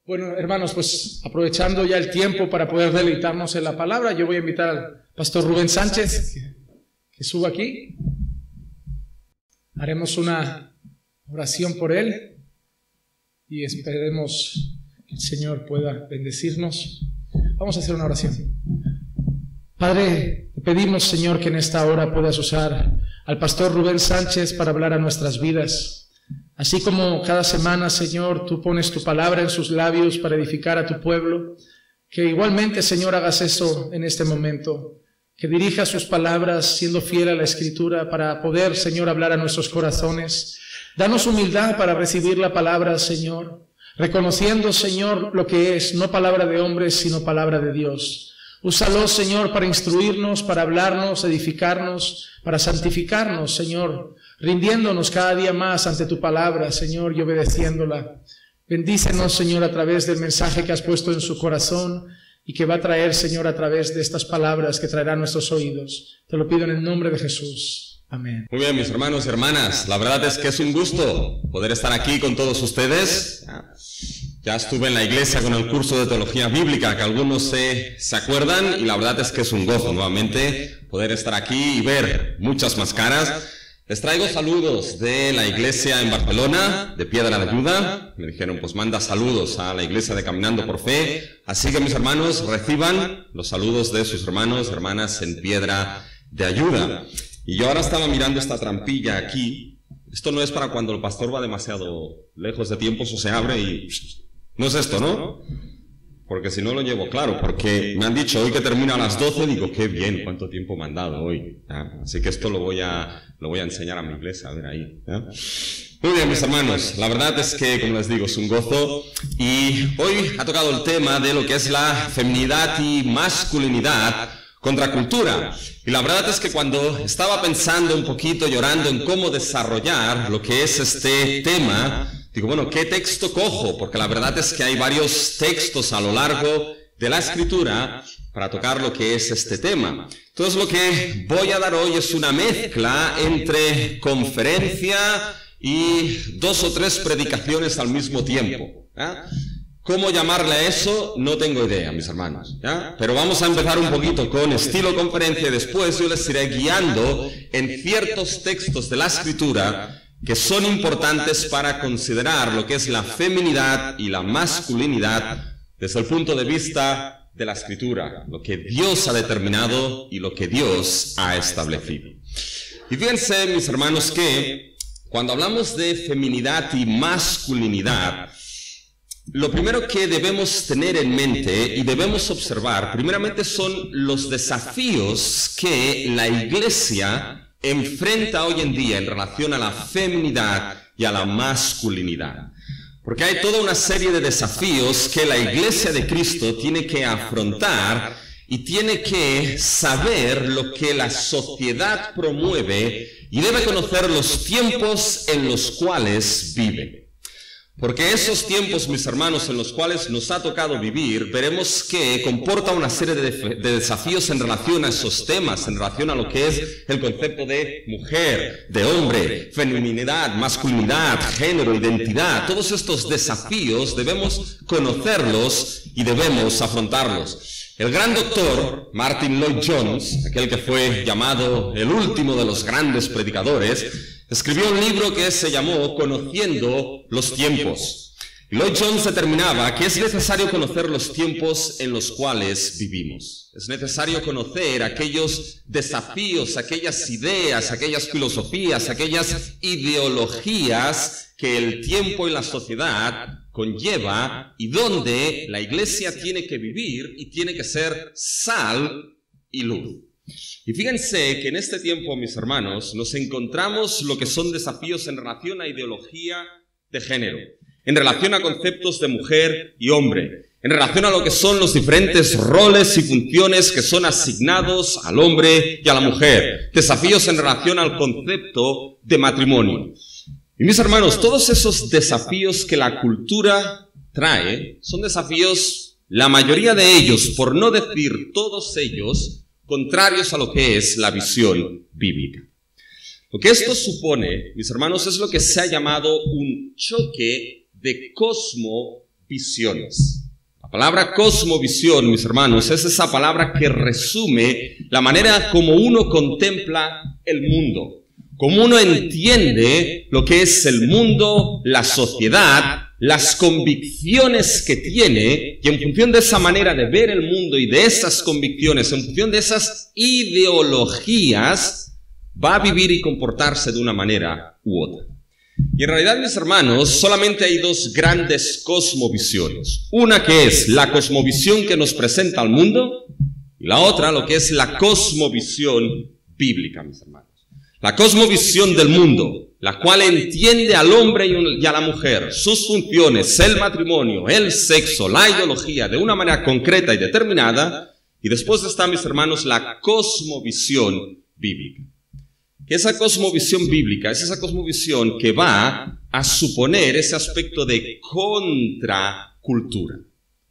Bueno, hermanos, pues aprovechando ya el tiempo para poder deleitarnos en la palabra, yo voy a invitar al pastor Rubén Sánchez que suba aquí. Haremos una oración por él y esperemos que el Señor pueda bendecirnos. Vamos a hacer una oración. Padre, te pedimos, Señor, que en esta hora puedas usar al pastor Rubén Sánchez para hablar a nuestras vidas. Así como cada semana, Señor, tú pones tu palabra en sus labios para edificar a tu pueblo, que igualmente, Señor, hagas eso en este momento, que dirija sus palabras siendo fiel a la Escritura para poder, Señor, hablar a nuestros corazones. Danos humildad para recibir la palabra, Señor, reconociendo, Señor, lo que es, no palabra de hombres, sino palabra de Dios. Úsalo, Señor, para instruirnos, para hablarnos, edificarnos, para santificarnos, Señor, rindiéndonos cada día más ante tu palabra, Señor, y obedeciéndola. Bendícenos, Señor, a través del mensaje que has puesto en su corazón y que va a traer, Señor, a través de estas palabras que traerán nuestros oídos. Te lo pido en el nombre de Jesús. Amén. Muy bien, mis hermanos y hermanas, la verdad es que es un gusto poder estar aquí con todos ustedes. Ya estuve en la iglesia con el curso de teología bíblica, que algunos se acuerdan, y la verdad es que es un gozo nuevamente poder estar aquí y ver muchas más caras. Les traigo saludos de la iglesia en Barcelona, de Piedra de Ayuda. Me dijeron, pues manda saludos a la iglesia de Caminando por Fe. Así que mis hermanos, reciban los saludos de sus hermanos, hermanas en Piedra de Ayuda. Y yo ahora estaba mirando esta trampilla aquí. Esto no es para cuando el pastor va demasiado lejos de tiempos o se abre y... No es esto, ¿no? Porque si no lo llevo claro, porque me han dicho hoy que termina a las 12, digo, qué bien, cuánto tiempo me han dado hoy. Así que esto lo voy a enseñar a mi iglesia, a ver ahí. Muy bien, mis hermanos, la verdad es que, como les digo, es un gozo. Y hoy ha tocado el tema de lo que es la feminidad y masculinidad contra cultura. Y la verdad es que cuando estaba pensando un poquito, llorando en cómo desarrollar lo que es este tema, digo, bueno, ¿qué texto cojo? Porque la verdad es que hay varios textos a lo largo de la Escritura para tocar lo que es este tema. Entonces lo que voy a dar hoy es una mezcla entre conferencia y 2 o 3 predicaciones al mismo tiempo. ¿Cómo llamarle a eso? No tengo idea, mis hermanos. Pero vamos a empezar un poquito con estilo conferencia y después yo les iré guiando en ciertos textos de la Escritura que son importantes para considerar lo que es la feminidad y la masculinidad desde el punto de vista de la Escritura, lo que Dios ha determinado y lo que Dios ha establecido. Y fíjense, mis hermanos, que cuando hablamos de feminidad y masculinidad, lo primero que debemos tener en mente y debemos observar, primeramente, son los desafíos que la Iglesia enfrenta hoy en día en relación a la feminidad y a la masculinidad. Porque hay toda una serie de desafíos que la Iglesia de Cristo tiene que afrontar y tiene que saber lo que la sociedad promueve y debe conocer los tiempos en los cuales vive. Porque esos tiempos, mis hermanos, en los cuales nos ha tocado vivir, veremos que comporta una serie de desafíos en relación a esos temas, en relación a lo que es el concepto de mujer, de hombre, feminidad, masculinidad, género, identidad. Todos estos desafíos debemos conocerlos y debemos afrontarlos. El gran doctor Martyn Lloyd-Jones, aquel que fue llamado el último de los grandes predicadores, escribió un libro que se llamó Conociendo los tiempos. Y Lloyd-Jones determinaba que es necesario conocer los tiempos en los cuales vivimos. Es necesario conocer aquellos desafíos, aquellas ideas, aquellas filosofías, aquellas ideologías que el tiempo y la sociedad conlleva y donde la Iglesia tiene que vivir y tiene que ser sal y luz. Y fíjense que en este tiempo, mis hermanos, nos encontramos lo que son desafíos en relación a ideología de género, en relación a conceptos de mujer y hombre, en relación a lo que son los diferentes roles y funciones que son asignados al hombre y a la mujer, desafíos en relación al concepto de matrimonio. Y mis hermanos, todos esos desafíos que la cultura trae son desafíos, la mayoría de ellos, por no decir todos ellos, contrarios a lo que es la visión bíblica. Lo que esto supone, mis hermanos, es lo que se ha llamado un choque de cosmovisión cosmovisiones. La palabra cosmovisión, mis hermanos, es esa palabra que resume la manera como uno contempla el mundo, como uno entiende lo que es el mundo, la sociedad, las convicciones que tiene, y en función de esa manera de ver el mundo y de esas convicciones, en función de esas ideologías, va a vivir y comportarse de una manera u otra. Y en realidad, mis hermanos, solamente hay dos grandes cosmovisiones. Una que es la cosmovisión que nos presenta al mundo, y la otra lo que es la cosmovisión bíblica, mis hermanos. La cosmovisión del mundo, la cual entiende al hombre y a la mujer, sus funciones, el matrimonio, el sexo, la ideología, de una manera concreta y determinada. Y después está, mis hermanos, la cosmovisión bíblica. Que esa cosmovisión bíblica es esa cosmovisión que va a suponer ese aspecto de contracultura.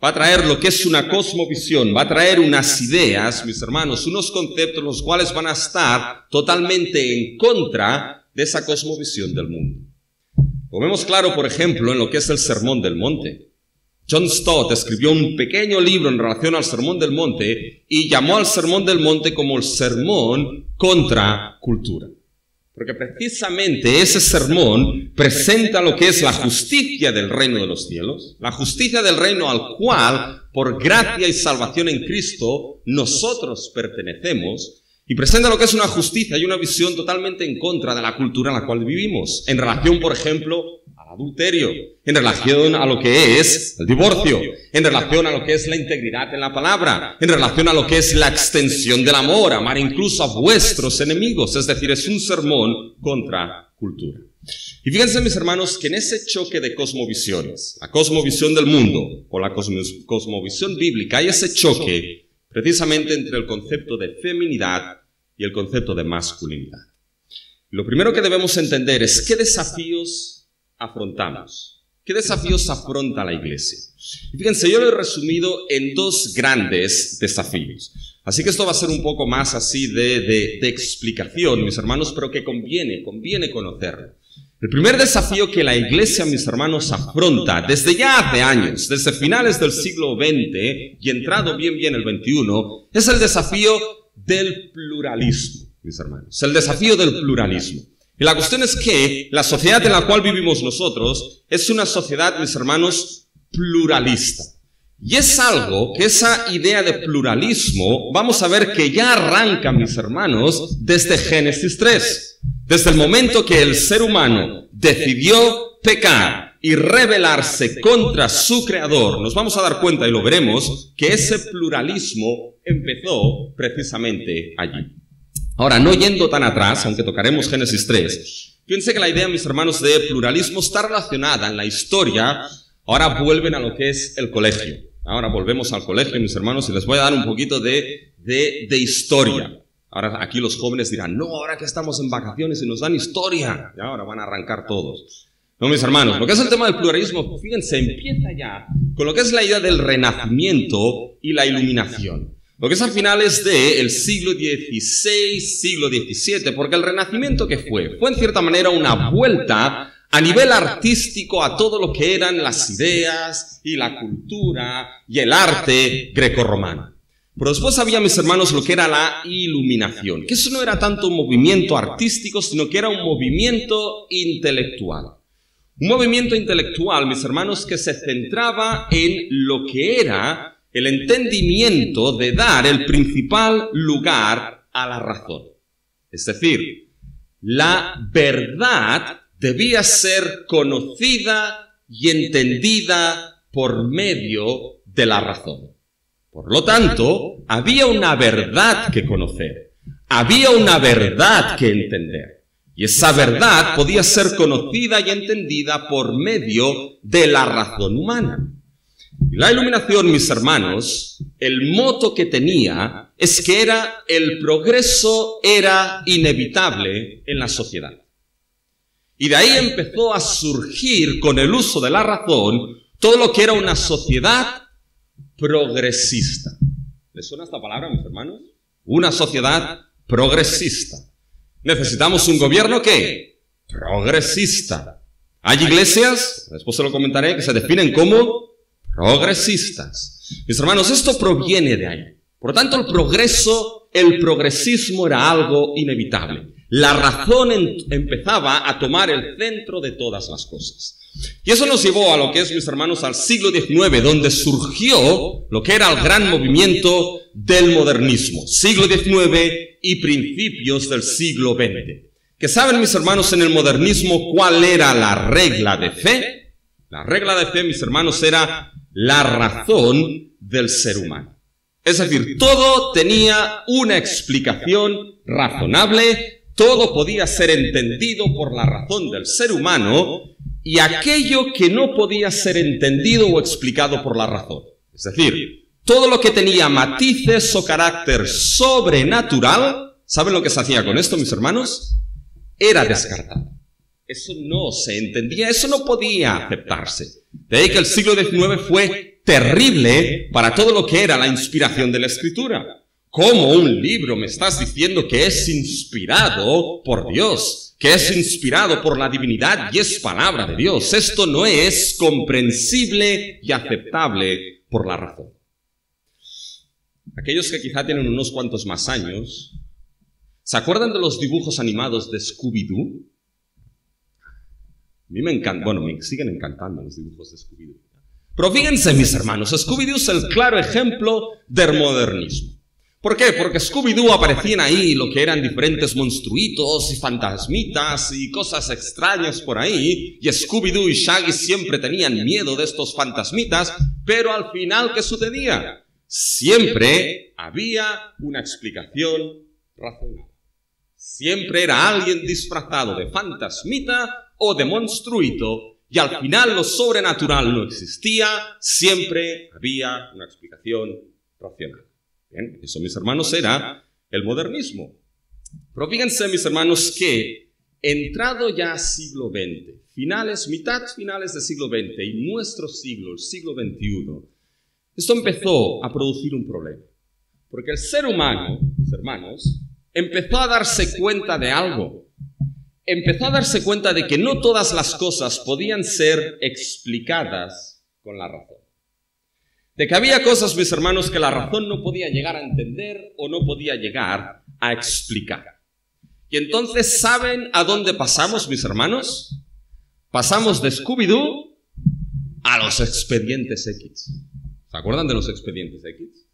Va a traer lo que es una cosmovisión, va a traer unas ideas, mis hermanos, unos conceptos los cuales van a estar totalmente en contra de esa cosmovisión del mundo. Lo vemos claro, por ejemplo, en lo que es el Sermón del Monte. John Stott escribió un pequeño libro en relación al Sermón del Monte y llamó al Sermón del Monte como el sermón contra cultura. Porque precisamente ese sermón presenta lo que es la justicia del reino de los cielos, la justicia del reino al cual, por gracia y salvación en Cristo, nosotros pertenecemos, y presenta lo que es una justicia y una visión totalmente en contra de la cultura en la cual vivimos, en relación, por ejemplo, al adulterio, en relación a lo que es el divorcio, en relación a lo que es la integridad en la palabra, en relación a lo que es la extensión del amor, amar incluso a vuestros enemigos, es decir, es un sermón contra cultura. Y fíjense, mis hermanos, que en ese choque de cosmovisiones, la cosmovisión del mundo o la cosmovisión bíblica, hay ese choque precisamente entre el concepto de feminidad y el concepto de masculinidad. Lo primero que debemos entender es qué desafíos afrontamos, qué desafíos afronta la Iglesia. Y fíjense, yo lo he resumido en dos grandes desafíos. Así que esto va a ser un poco más así de explicación, mis hermanos, pero que conviene conocerlo. El primer desafío que la Iglesia, mis hermanos, afronta desde ya hace años, desde finales del siglo XX y entrado bien el XXI, es el desafío del pluralismo, mis hermanos. El desafío del pluralismo. Y la cuestión es que la sociedad en la cual vivimos nosotros es una sociedad, mis hermanos, pluralista. Y es algo que esa idea de pluralismo, vamos a ver que ya arranca, mis hermanos, desde Génesis 3. Desde el momento que el ser humano decidió pecar y rebelarse contra su creador, nos vamos a dar cuenta, y lo veremos, que ese pluralismo empezó precisamente allí. Ahora, no yendo tan atrás, aunque tocaremos Génesis 3, fíjense que la idea, mis hermanos, de pluralismo está relacionada en la historia. Ahora vuelven a lo que es el colegio. Ahora volvemos al colegio, mis hermanos, y les voy a dar un poquito de historia. Ahora aquí los jóvenes dirán, no, ahora que estamos en vacaciones y nos dan historia, ya ahora van a arrancar todos. No, mis hermanos, lo que es el tema del pluralismo, fíjense, empieza ya con lo que es la idea del renacimiento y la iluminación. Lo que es a finales del siglo XVI, siglo XVII, porque el renacimiento, ¿qué fue? Fue en cierta manera una vuelta a nivel artístico a todo lo que eran las ideas y la cultura y el arte grecorromano. Pero después había, mis hermanos, lo que era la iluminación, que eso no era tanto un movimiento artístico, sino que era un movimiento intelectual. Un movimiento intelectual, mis hermanos, que se centraba en lo que era el entendimiento de dar el principal lugar a la razón. Es decir, la verdad debía ser conocida y entendida por medio de la razón. Por lo tanto, había una verdad que conocer, había una verdad que entender. Y esa verdad podía ser conocida y entendida por medio de la razón humana. Y la iluminación, mis hermanos, el moto que tenía es que el progreso era inevitable en la sociedad. Y de ahí empezó a surgir, con el uso de la razón, todo lo que era una sociedad progresista. ¿Les suena esta palabra, mis hermanos? Una sociedad progresista. Necesitamos un gobierno ¿qué? Progresista. Hay iglesias, después se lo comentaré, que se definen como progresistas. Mis hermanos, esto proviene de ahí. Por lo tanto, el progresismo era algo inevitable. La razón empezaba a tomar el centro de todas las cosas. Y eso nos llevó a lo que es, mis hermanos, al siglo XIX, donde surgió lo que era el gran movimiento del modernismo. Siglo XIX y principios del siglo XX. ¿Que saben, mis hermanos, en el modernismo cuál era la regla de fe? La regla de fe, mis hermanos, era la razón del ser humano. Es decir, todo tenía una explicación razonable, todo podía ser entendido por la razón del ser humano, y aquello que no podía ser entendido o explicado por la razón. Es decir, todo lo que tenía matices o carácter sobrenatural, ¿saben lo que se hacía con esto, mis hermanos? Era descartado. Eso no se entendía, eso no podía aceptarse. De ahí que el siglo XIX fue terrible para todo lo que era la inspiración de la Escritura. ¿Cómo un libro me estás diciendo que es inspirado por Dios? Que es inspirado por la divinidad y es palabra de Dios. Esto no es comprensible y aceptable por la razón. Aquellos que quizá tienen unos cuantos más años, ¿se acuerdan de los dibujos animados de Scooby-Doo? A mí me encantan, bueno, me siguen encantando los dibujos de Scooby-Doo. Pero fíjense, mis hermanos, Scooby-Doo es el claro ejemplo del modernismo. ¿Por qué? Porque Scooby-Doo aparecían ahí lo que eran diferentes monstruitos y fantasmitas y cosas extrañas por ahí, y Scooby-Doo y Shaggy siempre tenían miedo de estos fantasmitas, pero al final, ¿qué sucedía? Siempre había una explicación razonable. Siempre era alguien disfrazado de fantasmita o de monstruito, y al final lo sobrenatural no existía, siempre había una explicación racional. Bien, eso, mis hermanos, era el modernismo. Pero fíjense, mis hermanos, que entrado ya siglo XX, mitad finales del siglo XX y nuestro siglo, el siglo XXI, esto empezó a producir un problema. Porque el ser humano, mis hermanos, empezó a darse cuenta de algo. Empezó a darse cuenta de que no todas las cosas podían ser explicadas con la razón. De que había cosas, mis hermanos, que la razón no podía llegar a entender o no podía llegar a explicar. Y entonces, ¿saben a dónde pasamos, mis hermanos? Pasamos de Scooby-Doo a los expedientes X. ¿Se acuerdan de los expedientes X?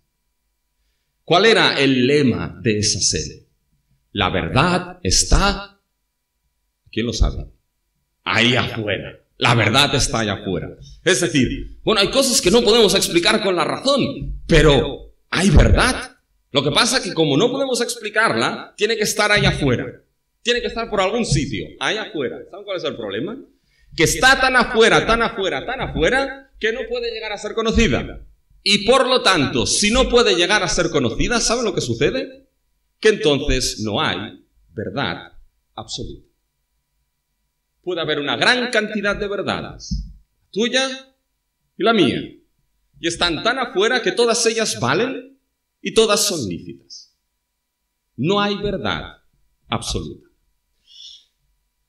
¿Cuál era el lema de esa serie? La verdad está... ¿Quién lo sabe? Ahí afuera. La verdad está allá afuera. Es decir, bueno, hay cosas que no podemos explicar con la razón, pero hay verdad. Lo que pasa es que como no podemos explicarla, tiene que estar allá afuera. Tiene que estar por algún sitio, allá afuera. ¿Saben cuál es el problema? Que está tan afuera, tan afuera, tan afuera, que no puede llegar a ser conocida. Y por lo tanto, si no puede llegar a ser conocida, ¿saben lo que sucede? Que entonces no hay verdad absoluta. Puede haber una gran cantidad de verdades, tuya y la mía, y están tan afuera que todas ellas valen y todas son lícitas. No hay verdad absoluta.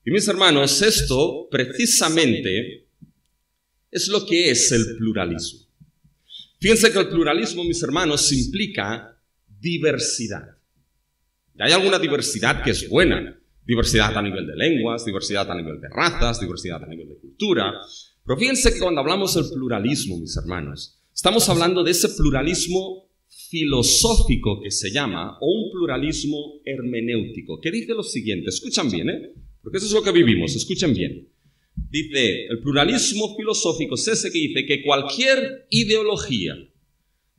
Y mis hermanos, esto precisamente es lo que es el pluralismo. Fíjense que el pluralismo, mis hermanos, implica diversidad. Y hay alguna diversidad que es buena. Diversidad a nivel de lenguas, diversidad a nivel de razas, diversidad a nivel de cultura. Pero fíjense que cuando hablamos del pluralismo, mis hermanos, estamos hablando de ese pluralismo filosófico que se llama, o un pluralismo hermenéutico, que dice lo siguiente, escuchan bien, porque eso es lo que vivimos, escuchen bien. Dice, el pluralismo filosófico es ese que dice que cualquier ideología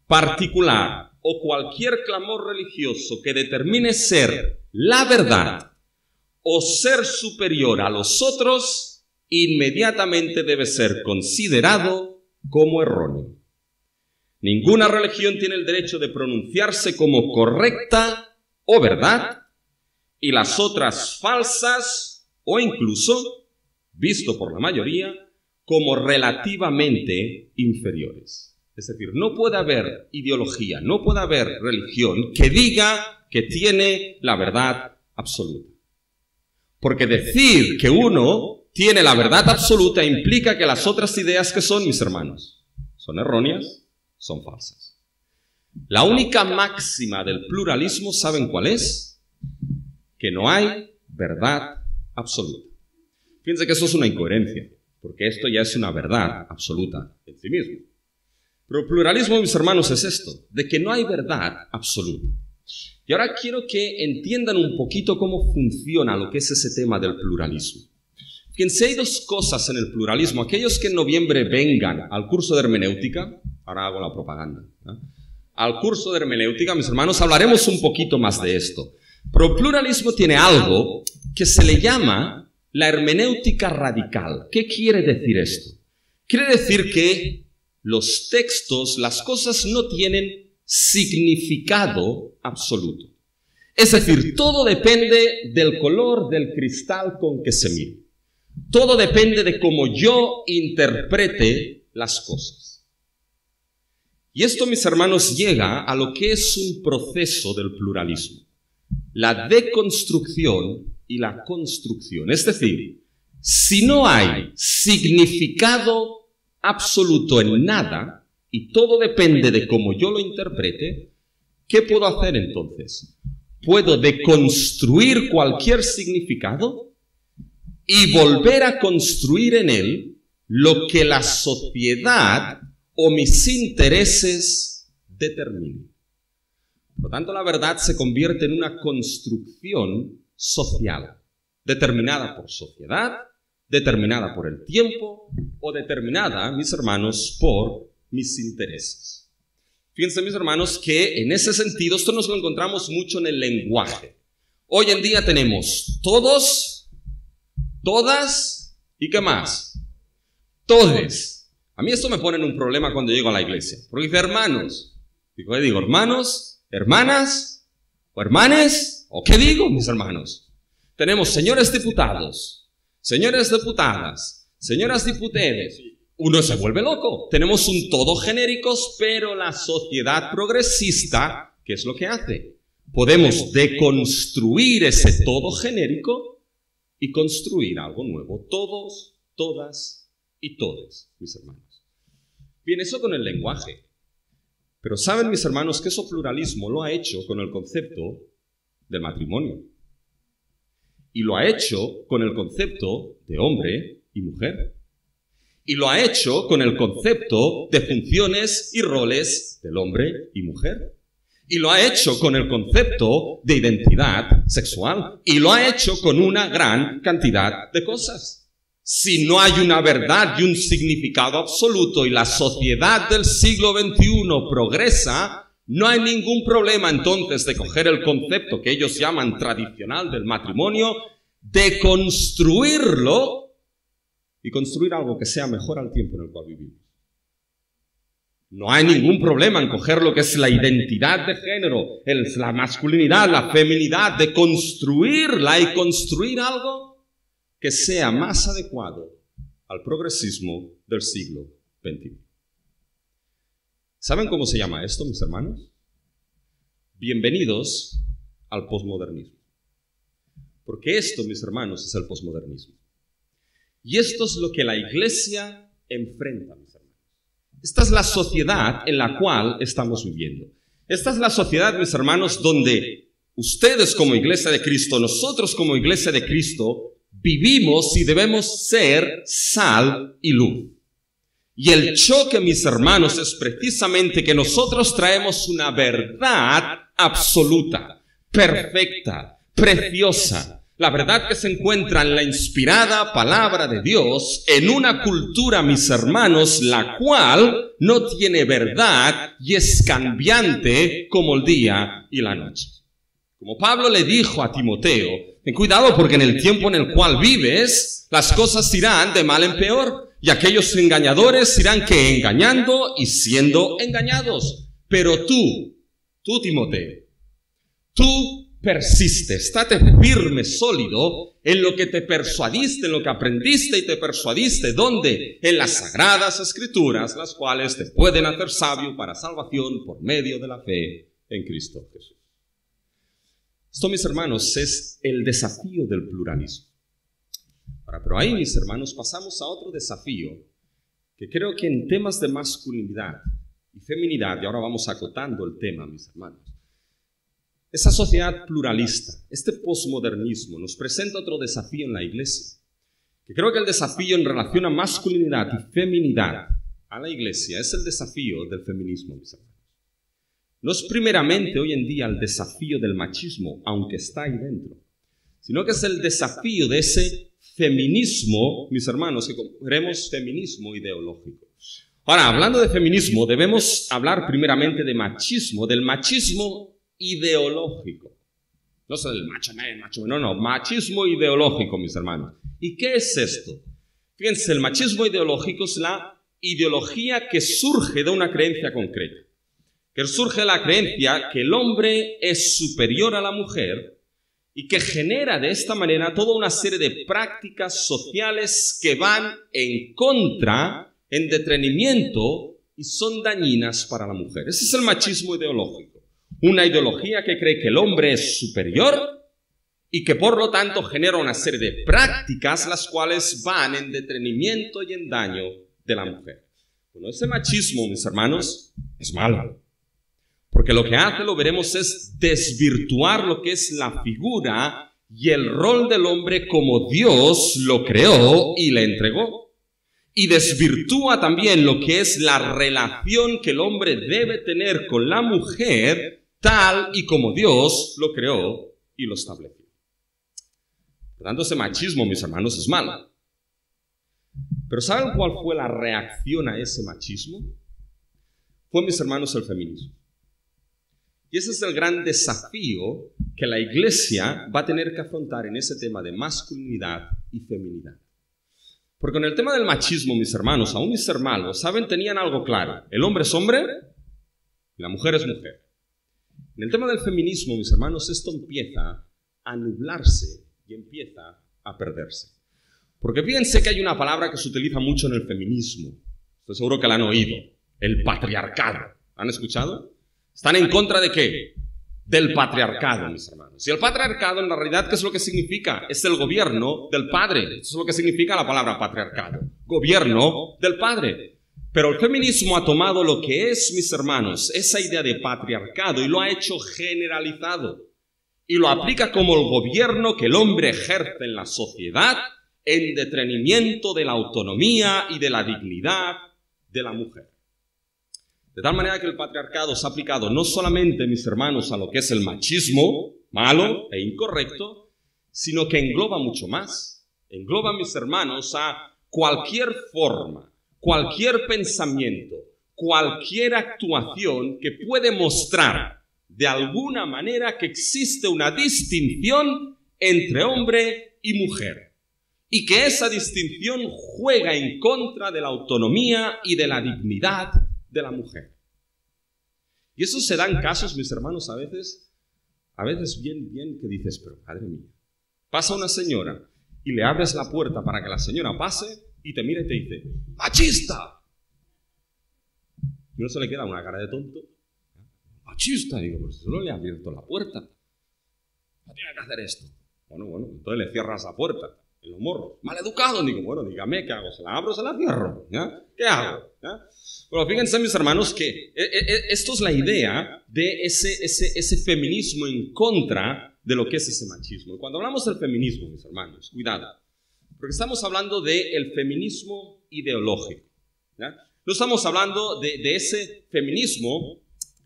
particular o cualquier clamor religioso que determine ser la verdad o ser superior a los otros, inmediatamente debe ser considerado como erróneo. Ninguna religión tiene el derecho de pronunciarse como correcta o verdad, y las otras falsas o incluso, visto por la mayoría, como relativamente inferiores. Es decir, no puede haber ideología, no puede haber religión que diga que tiene la verdad absoluta. Porque decir que uno tiene la verdad absoluta implica que las otras ideas que son, mis hermanos, son erróneas, son falsas. La única máxima del pluralismo, ¿saben cuál es? Que no hay verdad absoluta. Fíjense que eso es una incoherencia, porque esto ya es una verdad absoluta en sí mismo. Pero el pluralismo, mis hermanos, es esto, de que no hay verdad absoluta. Y ahora quiero que entiendan un poquito cómo funciona lo que es ese tema del pluralismo. Fíjense, hay dos cosas en el pluralismo. Aquellos que en noviembre vengan al curso de hermenéutica, ahora hago la propaganda, ¿no? Al curso de hermenéutica, mis hermanos, hablaremos un poquito más de esto. Pero el pluralismo tiene algo que se le llama la hermenéutica radical. ¿Qué quiere decir esto? Quiere decir que los textos, las cosas no tienen significado absoluto. Es decir, todo depende del color del cristal con que se mire. Todo depende de cómo yo interprete las cosas. Y esto, mis hermanos, llega a lo que es un proceso del pluralismo. La deconstrucción y la construcción. Es decir, si no hay significado absoluto en nada, y todo depende de cómo yo lo interprete, ¿qué puedo hacer entonces? Puedo deconstruir cualquier significado y volver a construir en él lo que la sociedad o mis intereses determinen. Por lo tanto, la verdad se convierte en una construcción social, determinada por sociedad, determinada por el tiempo o determinada, mis hermanos, por mis intereses. Fíjense, mis hermanos, que en ese sentido esto nos lo encontramos mucho en el lenguaje. Hoy en día tenemos todos, todas y ¿qué más? Todes. A mí esto me pone en un problema cuando llego a la iglesia, porque dice hermanos. Digo, hermanos, hermanas o hermanes, ¿o qué digo, mis hermanos? Tenemos señores diputados, señores diputadas, señoras diputedes. Uno se vuelve loco. Tenemos un todo genéricos, pero la sociedad progresista, ¿qué es lo que hace? Podemos deconstruir ese todo genérico y construir algo nuevo. Todos, todas y todes, mis hermanos. Bien, eso con el lenguaje. Pero saben, mis hermanos, que eso pluralismo lo ha hecho con el concepto del matrimonio. Y lo ha hecho con el concepto de hombre y mujer. Y lo ha hecho con el concepto de funciones y roles del hombre y mujer. Y lo ha hecho con el concepto de identidad sexual. Y lo ha hecho con una gran cantidad de cosas. Si no hay una verdad y un significado absoluto y la sociedad del siglo XXI progresa, no hay ningún problema entonces de coger el concepto que ellos llaman tradicional del matrimonio, de construirlo y construir algo que sea mejor al tiempo en el cual vivimos. No hay ningún problema en coger lo que es la identidad de género, la masculinidad, la feminidad, de construirla y construir algo que sea más adecuado al progresismo del siglo XXI. ¿Saben cómo se llama esto, mis hermanos? Bienvenidos al posmodernismo. Porque esto, mis hermanos, es el posmodernismo. Y esto es lo que la iglesia enfrenta, mis hermanos. Esta es la sociedad en la cual estamos viviendo. Esta es la sociedad, mis hermanos, donde ustedes como iglesia de Cristo, nosotros como iglesia de Cristo, vivimos y debemos ser sal y luz. Y el choque, mis hermanos, es precisamente que nosotros traemos una verdad absoluta, perfecta, preciosa. La verdad que se encuentra en la inspirada palabra de Dios, en una cultura, mis hermanos, la cual no tiene verdad y es cambiante como el día y la noche. Como Pablo le dijo a Timoteo, ten cuidado porque en el tiempo en el cual vives, las cosas irán de mal en peor. Y aquellos engañadores irán que engañando y siendo engañados. Pero tú, Timoteo, tú persiste, estate firme, sólido en lo que te persuadiste, en lo que aprendiste y te persuadiste. ¿Dónde? En las sagradas escrituras, las cuales te pueden hacer sabio para salvación por medio de la fe en Cristo Jesús. Esto, mis hermanos, es el desafío del pluralismo. Ahora, pero ahí, mis hermanos, pasamos a otro desafío que creo que en temas de masculinidad y feminidad, y ahora vamos acotando el tema, mis hermanos, esa sociedad pluralista, este posmodernismo nos presenta otro desafío en la iglesia, que creo que el desafío en relación a masculinidad y feminidad a la iglesia es el desafío del feminismo, mis hermanos. No es primeramente hoy en día el desafío del machismo, aunque está ahí dentro, sino que es el desafío de ese feminismo, mis hermanos, que veremos feminismo ideológico. Ahora, hablando de feminismo, debemos hablar primeramente de machismo, del machismo ideológico. No es el macho man, no, machismo ideológico, mis hermanos. ¿Y qué es esto? Fíjense, el machismo ideológico es la ideología que surge de una creencia concreta. Que surge de la creencia que el hombre es superior a la mujer y que genera de esta manera toda una serie de prácticas sociales que van en contra, en detrimento y son dañinas para la mujer. Ese es el machismo ideológico. Una ideología que cree que el hombre es superior y que por lo tanto genera una serie de prácticas las cuales van en detrimento y en daño de la mujer. Bueno, ese machismo, mis hermanos, es malo. Porque lo que hace, lo veremos, es desvirtuar lo que es la figura y el rol del hombre como Dios lo creó y le entregó. Y desvirtúa también lo que es la relación que el hombre debe tener con la mujer tal y como Dios lo creó y lo estableció. Por tanto, ese machismo, mis hermanos, es malo. Pero ¿saben cuál fue la reacción a ese machismo? Fue, mis hermanos, el feminismo. Y ese es el gran desafío que la iglesia va a tener que afrontar en ese tema de masculinidad y feminidad. Porque en el tema del machismo, mis hermanos, aún mis hermanos, ¿saben? Tenían algo claro. El hombre es hombre y la mujer es mujer. En el tema del feminismo, mis hermanos, esto empieza a nublarse y empieza a perderse. Porque fíjense que hay una palabra que se utiliza mucho en el feminismo. Estoy seguro que la han oído. El patriarcado. ¿Han escuchado? ¿Están en contra de qué? Del patriarcado, mis hermanos. Y el patriarcado, en la realidad, ¿qué es lo que significa? Es el gobierno del padre. Eso es lo que significa la palabra patriarcado. Gobierno del padre. Pero el feminismo ha tomado lo que es, mis hermanos, esa idea de patriarcado y lo ha hecho generalizado. Y lo aplica como el gobierno que el hombre ejerce en la sociedad en detrimento de la autonomía y de la dignidad de la mujer. De tal manera que el patriarcado se ha aplicado no solamente, mis hermanos, a lo que es el machismo malo e incorrecto, sino que engloba mucho más. Engloba, mis hermanos, a cualquier forma, cualquier pensamiento, cualquier actuación que puede mostrar de alguna manera que existe una distinción entre hombre y mujer y que esa distinción juega en contra de la autonomía y de la dignidad de la mujer. Y eso se da en casos, mis hermanos, a veces bien que dices, pero madre mía, pasa una señora y le abres la puerta para que la señora pase y te mira y te dice, ¡machista! Y uno se le queda una cara de tonto. ¡Machista! Digo, pero si solo le he abierto la puerta. No tiene que hacer esto. Bueno, entonces le cierras la puerta. En los morros. Maleducado. Digo, bueno, dígame, ¿qué hago? ¿Se la abro o se la cierro? ¿Ya? ¿Qué hago? ¿Ya? Bueno, fíjense, mis hermanos, que esto es la idea de ese feminismo en contra de lo que es ese machismo. Y cuando hablamos del feminismo, mis hermanos, cuidado. Porque estamos hablando del feminismo ideológico. ¿Ya? No estamos hablando de ese feminismo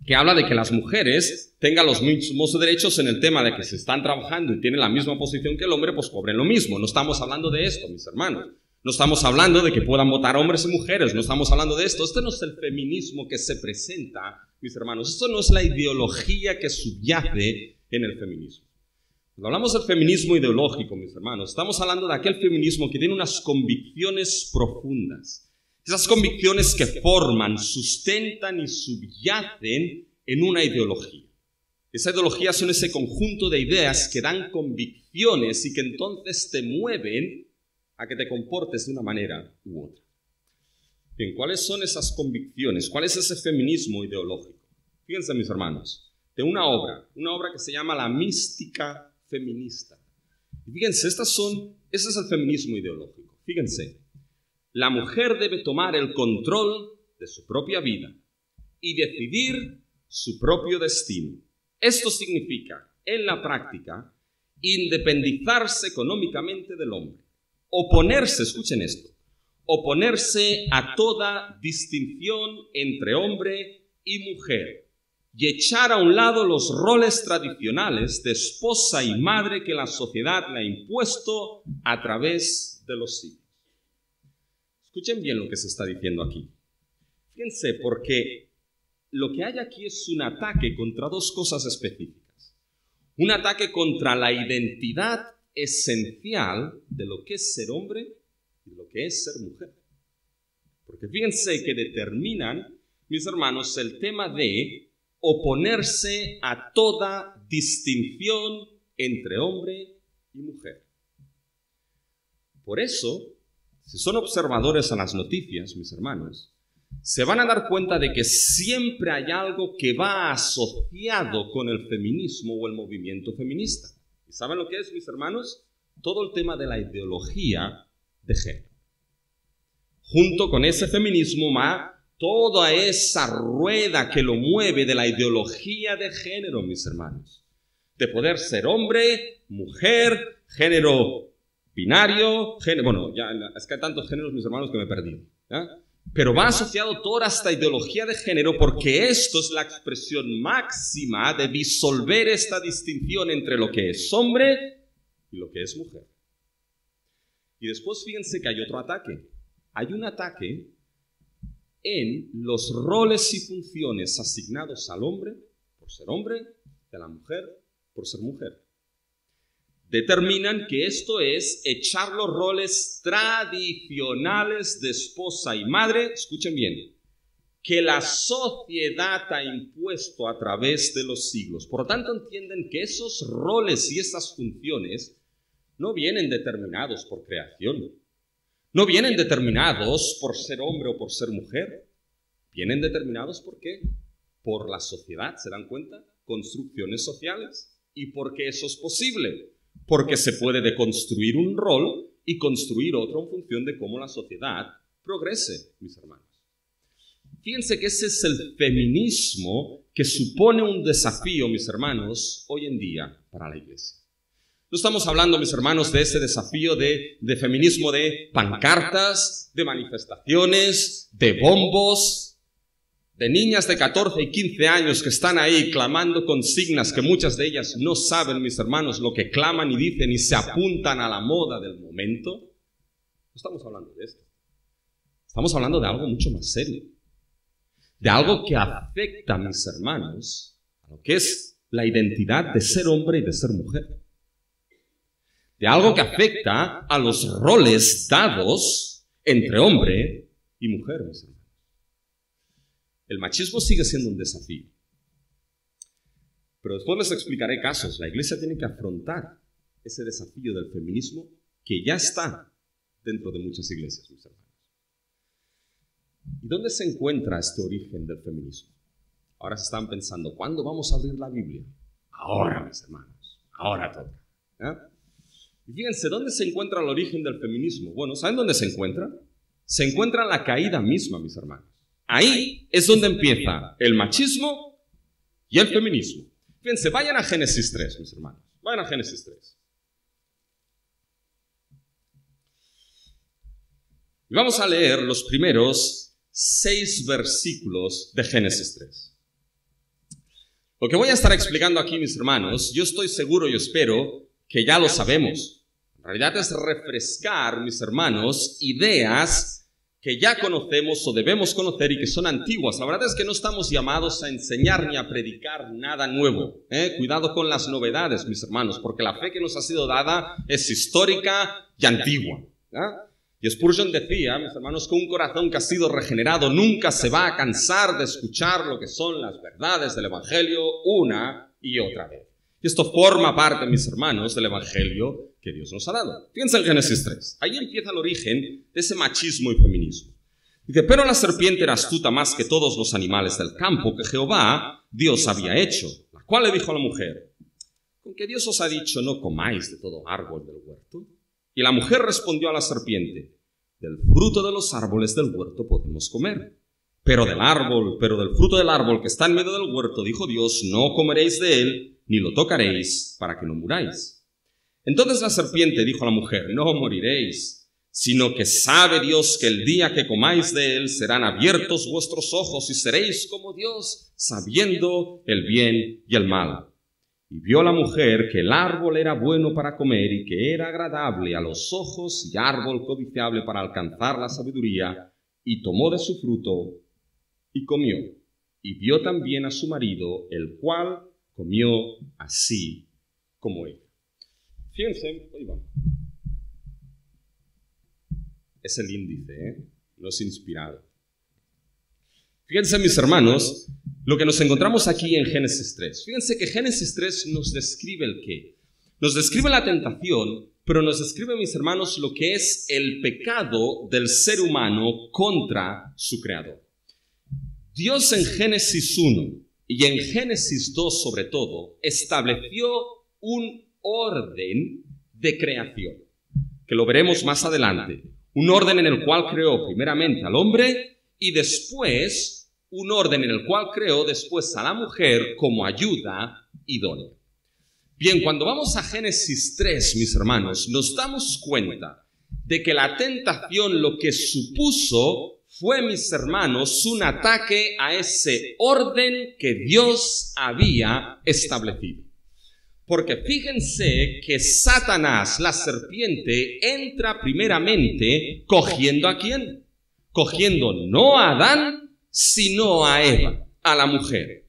que habla de que las mujeres tengan los mismos derechos en el tema de que se están trabajando y tienen la misma posición que el hombre, pues cobren lo mismo. No estamos hablando de esto, mis hermanos. No estamos hablando de que puedan votar hombres y mujeres. No estamos hablando de esto. Este no es el feminismo que se presenta, mis hermanos. Esto no es la ideología que subyace en el feminismo. Cuando hablamos del feminismo ideológico, mis hermanos, estamos hablando de aquel feminismo que tiene unas convicciones profundas. Esas convicciones que forman, sustentan y subyacen en una ideología. Esa ideología son ese conjunto de ideas que dan convicciones y que entonces te mueven a que te comportes de una manera u otra. Bien, ¿cuáles son esas convicciones? ¿Cuál es ese feminismo ideológico? Fíjense, mis hermanos, de una obra que se llama La Mística Feminista. Y fíjense, ese es el feminismo ideológico. Fíjense. la mujer debe tomar el control de su propia vida y decidir su propio destino. Esto significa, en la práctica, independizarse económicamente del hombre. Oponerse, escuchen esto, oponerse a toda distinción entre hombre y mujer y echar a un lado los roles tradicionales de esposa y madre que la sociedad le ha impuesto a través de los siglos. Escuchen bien lo que se está diciendo aquí. Fíjense, porque lo que hay aquí es un ataque contra dos cosas específicas. Un ataque contra la identidad esencial de lo que es ser hombre y de lo que es ser mujer. Porque fíjense que determinan, mis hermanos, el tema de oponerse a toda distinción entre hombre y mujer. Por eso, si son observadores a las noticias, mis hermanos, se van a dar cuenta de que siempre hay algo que va asociado con el feminismo o el movimiento feminista. ¿Y saben lo que es, mis hermanos? Todo el tema de la ideología de género. Junto con ese feminismo va toda esa rueda que lo mueve de la ideología de género, mis hermanos. De poder ser hombre, mujer, género binario, género, bueno, ya es que hay tantos géneros, mis hermanos, que me he perdido, ¿eh? Pero va asociado toda esta ideología de género porque esto es la expresión máxima de disolver esta distinción entre lo que es hombre y lo que es mujer. Y después fíjense que hay otro ataque. Hay un ataque en los roles y funciones asignados al hombre por ser hombre y a la mujer por ser mujer. Determinan que esto es echar los roles tradicionales de esposa y madre, escuchen bien, que la sociedad ha impuesto a través de los siglos. Por lo tanto, entienden que esos roles y esas funciones no vienen determinados por creación, no vienen determinados por ser hombre o por ser mujer, vienen determinados ¿por qué? Por la sociedad, ¿se dan cuenta? Construcciones sociales. ¿Y por qué eso es posible? Porque se puede deconstruir un rol y construir otro en función de cómo la sociedad progrese, mis hermanos. Fíjense que ese es el feminismo que supone un desafío, mis hermanos, hoy en día para la iglesia. No estamos hablando, mis hermanos, de ese desafío de feminismo de pancartas, de manifestaciones, de bombos, de niñas de 14 y 15 años que están ahí clamando consignas que muchas de ellas no saben, mis hermanos, lo que claman y dicen y se apuntan a la moda del momento. No estamos hablando de esto. Estamos hablando de algo mucho más serio. De algo que afecta, mis hermanos, a lo que es la identidad de ser hombre y de ser mujer. De algo que afecta a los roles dados entre hombre y mujer, mis hermanos. El machismo sigue siendo un desafío. Pero después les explicaré casos. La iglesia tiene que afrontar ese desafío del feminismo que ya está dentro de muchas iglesias, mis hermanos. ¿Y dónde se encuentra este origen del feminismo? Ahora se están pensando, ¿cuándo vamos a abrir la Biblia? Ahora, mis hermanos. Ahora toca. Y fíjense, ¿dónde se encuentra el origen del feminismo? Bueno, ¿saben dónde se encuentra? Se encuentra en la caída misma, mis hermanos. Ahí es donde empieza el machismo y el feminismo. Fíjense, vayan a Génesis 3, mis hermanos. Vayan a Génesis 3. Y vamos a leer los primeros 6 versículos de Génesis 3. Lo que voy a estar explicando aquí, mis hermanos, yo estoy seguro y espero que ya lo sabemos. En realidad es refrescar, mis hermanos, ideas que ya conocemos o debemos conocer y que son antiguas. La verdad es que no estamos llamados a enseñar ni a predicar nada nuevo. Cuidado con las novedades, mis hermanos, porque la fe que nos ha sido dada es histórica y antigua. Y Spurgeon decía, mis hermanos, que un corazón que ha sido regenerado nunca se va a cansar de escuchar lo que son las verdades del Evangelio una y otra vez. Y esto forma parte, mis hermanos, del Evangelio que Dios nos ha dado. Fíjense en Génesis 3. Ahí empieza el origen de ese machismo y feminismo. Dice, pero la serpiente era astuta más que todos los animales del campo que Jehová, Dios, había hecho. La cual le dijo a la mujer, ¿con qué Dios os ha dicho no comáis de todo árbol del huerto? Y la mujer respondió a la serpiente, del fruto de los árboles del huerto podemos comer. Pero del fruto del árbol que está en medio del huerto, dijo Dios, no comeréis de él, ni lo tocaréis, para que no muráis. Entonces la serpiente dijo a la mujer, no moriréis, sino que sabe Dios que el día que comáis de él serán abiertos vuestros ojos y seréis como Dios, sabiendo el bien y el mal. Y vio la mujer que el árbol era bueno para comer y que era agradable a los ojos y árbol codiciable para alcanzar la sabiduría, y tomó de su fruto y comió. Y vio también a su marido, el cual comió así como ella. Fíjense, ahí va. Es el índice, no es inspirado. Fíjense, mis hermanos, lo que nos encontramos aquí en Génesis 3. Fíjense que Génesis 3 nos describe el qué. Nos describe la tentación, pero nos describe, mis hermanos, lo que es el pecado del ser humano contra su creador. Dios en Génesis 1 y en Génesis 2 sobre todo estableció un orden de creación, que lo veremos más adelante. Un orden en el cual creó primeramente al hombre y después un orden en el cual creó después a la mujer como ayuda idónea. Bien, cuando vamos a Génesis 3, mis hermanos, nos damos cuenta de que la tentación lo que supuso fue, mis hermanos, un ataque a ese orden que Dios había establecido. Porque fíjense que Satanás, la serpiente, entra primeramente cogiendo ¿a quién? Cogiendo no a Adán, sino a Eva, a la mujer.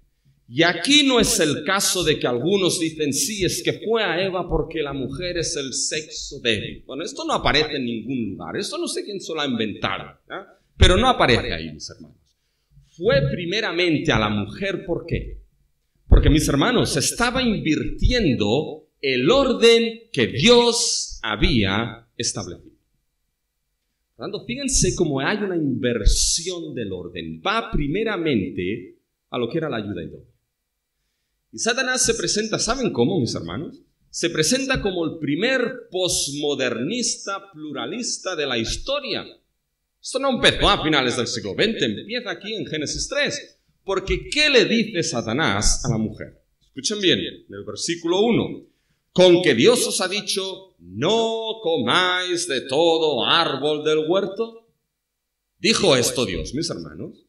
Y aquí no es el caso de que algunos dicen, sí, es que fue a Eva porque la mujer es el sexo débil. Bueno, esto no aparece en ningún lugar, esto no sé quién se lo ha inventado, ¿eh? Pero no aparece ahí, mis hermanos. Fue primeramente a la mujer, ¿por qué? Porque, mis hermanos, estaba invirtiendo el orden que Dios había establecido. Por lo tanto, fíjense cómo hay una inversión del orden. Va primeramente a lo que era la ayuda idónea. Y Satanás se presenta, ¿saben cómo, mis hermanos? Se presenta como el primer posmodernista pluralista de la historia. Esto no empezó a finales del siglo XX, empieza aquí en Génesis 3. Porque ¿qué le dice Satanás a la mujer? Escuchen bien, en el versículo 1. Con que Dios os ha dicho, no comáis de todo árbol del huerto. ¿Dijo esto Dios, mis hermanos?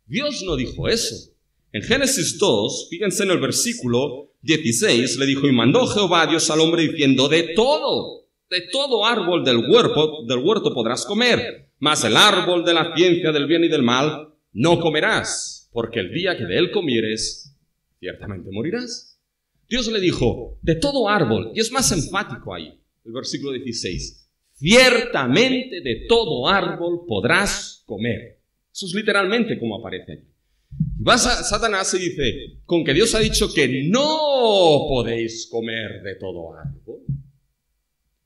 Dios no dijo eso. En Génesis 2, fíjense en el versículo 16, le dijo, y mandó Jehová Dios al hombre diciendo, de todo árbol del huerto podrás comer, mas el árbol de la ciencia del bien y del mal no comerás, porque el día que de él comieres, ciertamente morirás. Dios le dijo, de todo árbol, y es más enfático ahí, el versículo 16, ciertamente de todo árbol podrás comer. Eso es literalmente como aparece ahí. Y va Satanás y dice, con que Dios ha dicho que no podéis comer de todo árbol.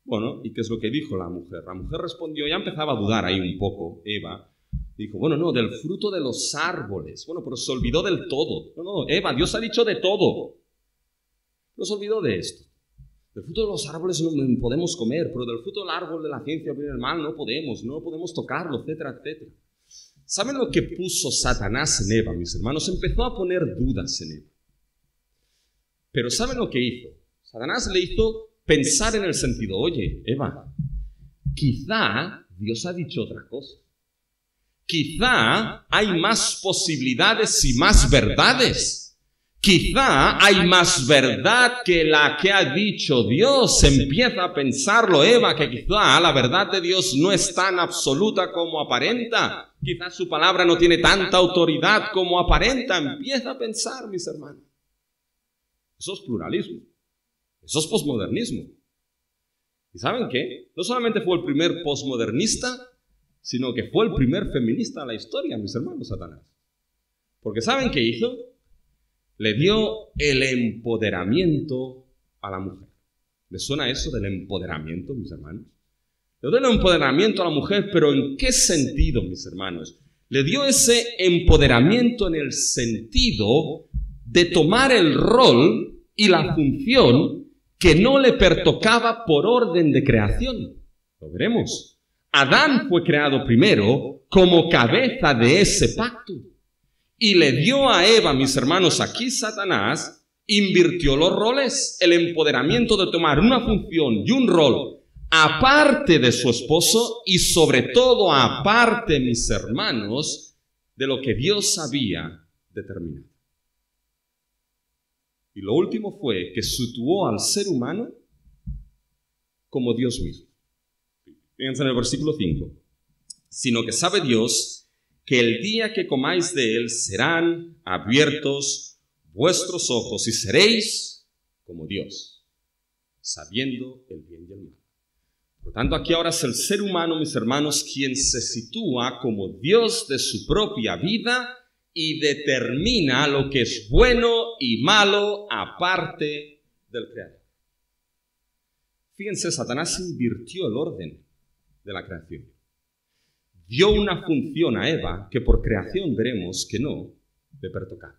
Bueno, ¿y qué es lo que dijo la mujer? La mujer respondió, ya empezaba a dudar ahí un poco, Eva. Dijo, bueno, no, del fruto de los árboles. Bueno, pero se olvidó del todo. No, Eva, Dios ha dicho de todo. No se olvidó de esto. Del fruto de los árboles no podemos comer, pero del fruto del árbol de la ciencia del mal no podemos tocarlo, etcétera, etcétera. ¿Saben lo que puso Satanás en Eva, mis hermanos? Empezó a poner dudas en Eva. Pero ¿saben lo que hizo? Satanás le hizo pensar en el sentido, oye, Eva, quizá Dios ha dicho otra cosa. Quizá hay más posibilidades y más verdades. Quizá hay más verdad que la que ha dicho Dios. Empieza a pensarlo Eva, que quizá la verdad de Dios no es tan absoluta como aparenta. Quizá su palabra no tiene tanta autoridad como aparenta. Empieza a pensar, mis hermanos. Eso es pluralismo. Eso es posmodernismo. ¿Y saben qué? No solamente fue el primer posmodernista, sino que fue el primer feminista de la historia, mis hermanos, Satanás. Porque ¿saben qué hizo? Le dio el empoderamiento a la mujer. ¿Les suena eso del empoderamiento, mis hermanos? Le dio el empoderamiento a la mujer, pero ¿en qué sentido, mis hermanos? Le dio ese empoderamiento en el sentido de tomar el rol y la función que no le pertocaba por orden de creación. Lo veremos. Adán fue creado primero como cabeza de ese pacto. Y le dio a Eva, mis hermanos, aquí Satanás invirtió los roles, el empoderamiento de tomar una función y un rol aparte de su esposo y sobre todo aparte, mis hermanos, de lo que Dios había determinado. Y lo último fue que situó al ser humano como Dios mismo. Fíjense en el versículo 5. Sino que sabe Dios que el día que comáis de él serán abiertos vuestros ojos y seréis como Dios, sabiendo el bien y el mal. Por lo tanto, aquí ahora es el ser humano, mis hermanos, quien se sitúa como Dios de su propia vida y determina lo que es bueno y malo aparte del Creador. Fíjense, Satanás invirtió el orden de la creación. Dio una función a Eva que por creación veremos que no le pertocaba.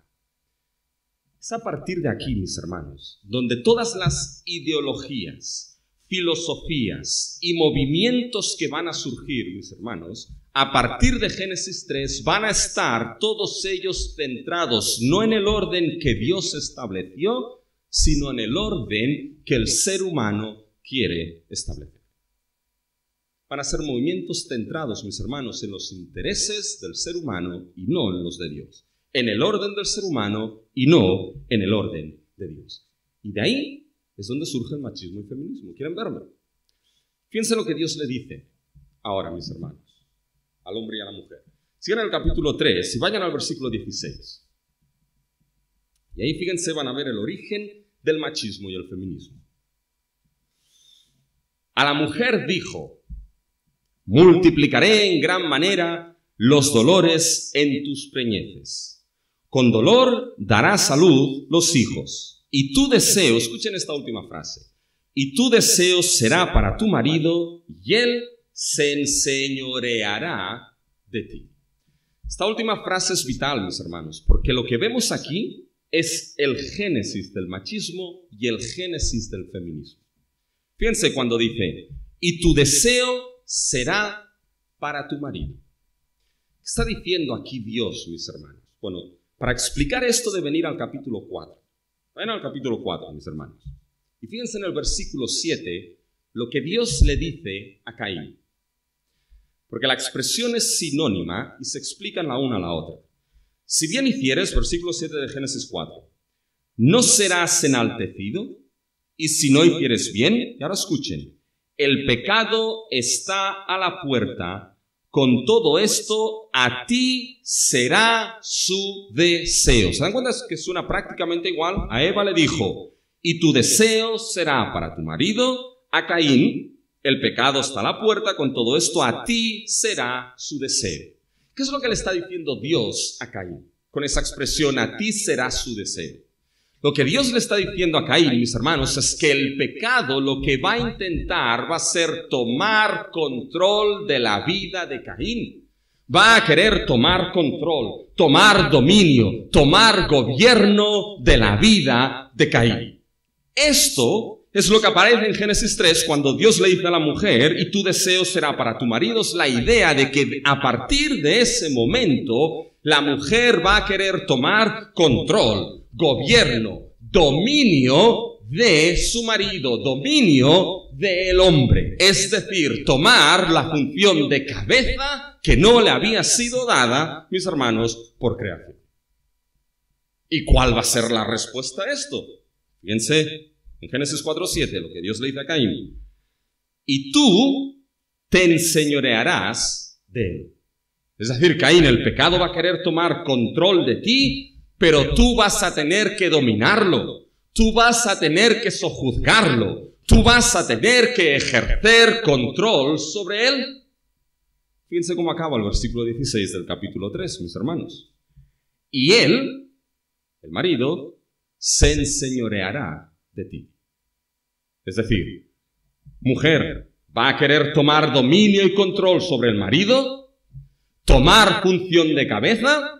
Es a partir de aquí, mis hermanos, donde todas las ideologías, filosofías y movimientos que van a surgir, mis hermanos, a partir de Génesis 3 van a estar todos ellos centrados no en el orden que Dios estableció, sino en el orden que el ser humano quiere establecer. Van a ser movimientos centrados, mis hermanos, en los intereses del ser humano y no en los de Dios. En el orden del ser humano y no en el orden de Dios. Y de ahí es donde surge el machismo y el feminismo. ¿Quieren verlo? Fíjense lo que Dios le dice ahora, mis hermanos, al hombre y a la mujer. Sigan el capítulo 3 y vayan al versículo 16. Y ahí, fíjense, van a ver el origen del machismo y el feminismo. A la mujer dijo: multiplicaré en gran manera los dolores en tus preñeces. Con dolor darás a luz los hijos. Y tu deseo, escuchen esta última frase, y tu deseo será para tu marido, y él se enseñoreará de ti. Esta última frase es vital, mis hermanos, porque lo que vemos aquí es el génesis del machismo y el génesis del feminismo. Fíjense cuando dice, y tu deseo será para tu marido. ¿Qué está diciendo aquí Dios, mis hermanos? Bueno, para explicar esto de venir al capítulo 4. Vayan al capítulo 4, mis hermanos. Y fíjense en el versículo 7 lo que Dios le dice a Caín. Porque la expresión es sinónima y se explican la una a la otra. Si bien hicieres, versículo 7 de Génesis 4, no serás enaltecido, y si no hicieres bien, y ahora escuchen, el pecado está a la puerta, con todo esto a ti será su deseo. ¿Se dan cuenta que suena prácticamente igual? A Eva le dijo, y tu deseo será para tu marido. A Caín, el pecado está a la puerta, con todo esto a ti será su deseo. ¿Qué es lo que le está diciendo Dios a Caín? Con esa expresión, a ti será su deseo. Lo que Dios le está diciendo a Caín, mis hermanos, es que el pecado lo que va a intentar va a ser tomar control de la vida de Caín. Va a querer tomar control, tomar dominio, tomar gobierno de la vida de Caín. Esto es lo que aparece en Génesis 3 cuando Dios le dice a la mujer, y tu deseo será para tu marido. Es la idea de que a partir de ese momento la mujer va a querer tomar control, gobierno, dominio de su marido, dominio del hombre. Es decir, tomar la función de cabeza que no le había sido dada, mis hermanos, por creación. ¿Y cuál va a ser la respuesta a esto? Fíjense en Génesis 4:7, lo que Dios le dice a Caín. Y tú te enseñorearás de él. Es decir, Caín, el pecado va a querer tomar control de ti, pero tú vas a tener que dominarlo, tú vas a tener que sojuzgarlo, tú vas a tener que ejercer control sobre él. Fíjense cómo acaba el versículo 16 del capítulo 3, mis hermanos. Y él, el marido, se enseñoreará de ti. Es decir, mujer, va a querer tomar dominio y control sobre el marido, tomar función de cabeza.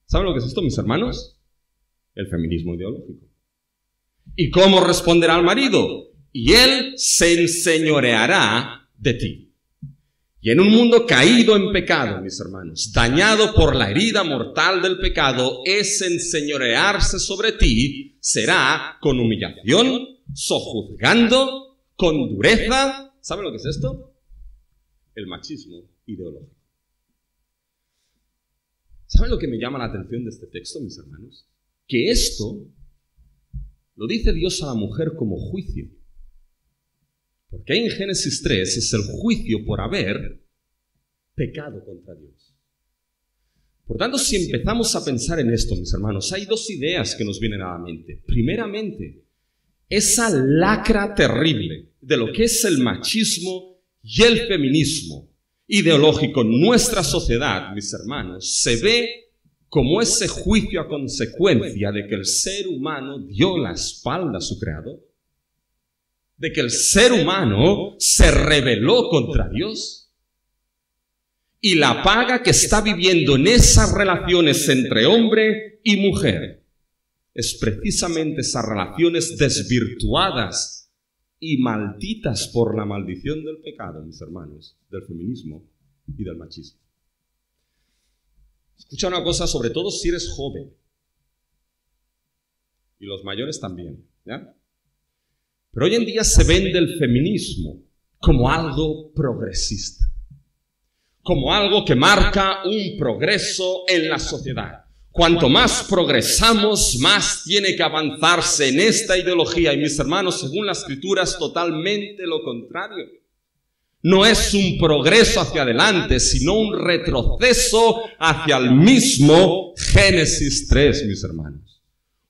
¿Saben lo que es esto, mis hermanos? El feminismo ideológico. ¿Y cómo responderá el marido? Y él se enseñoreará de ti. Y en un mundo caído en pecado, mis hermanos, dañado por la herida mortal del pecado, ese enseñorearse sobre ti será con humillación, sojuzgando, con dureza. ¿Saben lo que es esto? El machismo ideológico. ¿Saben lo que me llama la atención de este texto, mis hermanos? Que esto lo dice Dios a la mujer como juicio. Porque ahí en Génesis 3 es el juicio por haber pecado contra Dios. Por tanto, si empezamos a pensar en esto, mis hermanos, hay dos ideas que nos vienen a la mente. Primeramente, esa lacra terrible de lo que es el machismo y el feminismo ideológico en nuestra sociedad, mis hermanos, se ve como ese juicio a consecuencia de que el ser humano dio la espalda a su creador, de que el ser humano se rebeló contra Dios, y la paga que está viviendo en esas relaciones entre hombre y mujer es precisamente esas relaciones desvirtuadas y malditas por la maldición del pecado, mis hermanos, del feminismo y del machismo. Escucha una cosa, sobre todo si eres joven, y los mayores también, ¿ya? Pero hoy en día se vende el feminismo como algo progresista, como algo que marca un progreso en la sociedad. Cuanto más progresamos, más tiene que avanzarse en esta ideología. Y mis hermanos, según la Escritura, es totalmente lo contrario. No es un progreso hacia adelante, sino un retroceso hacia el mismo Génesis 3, mis hermanos.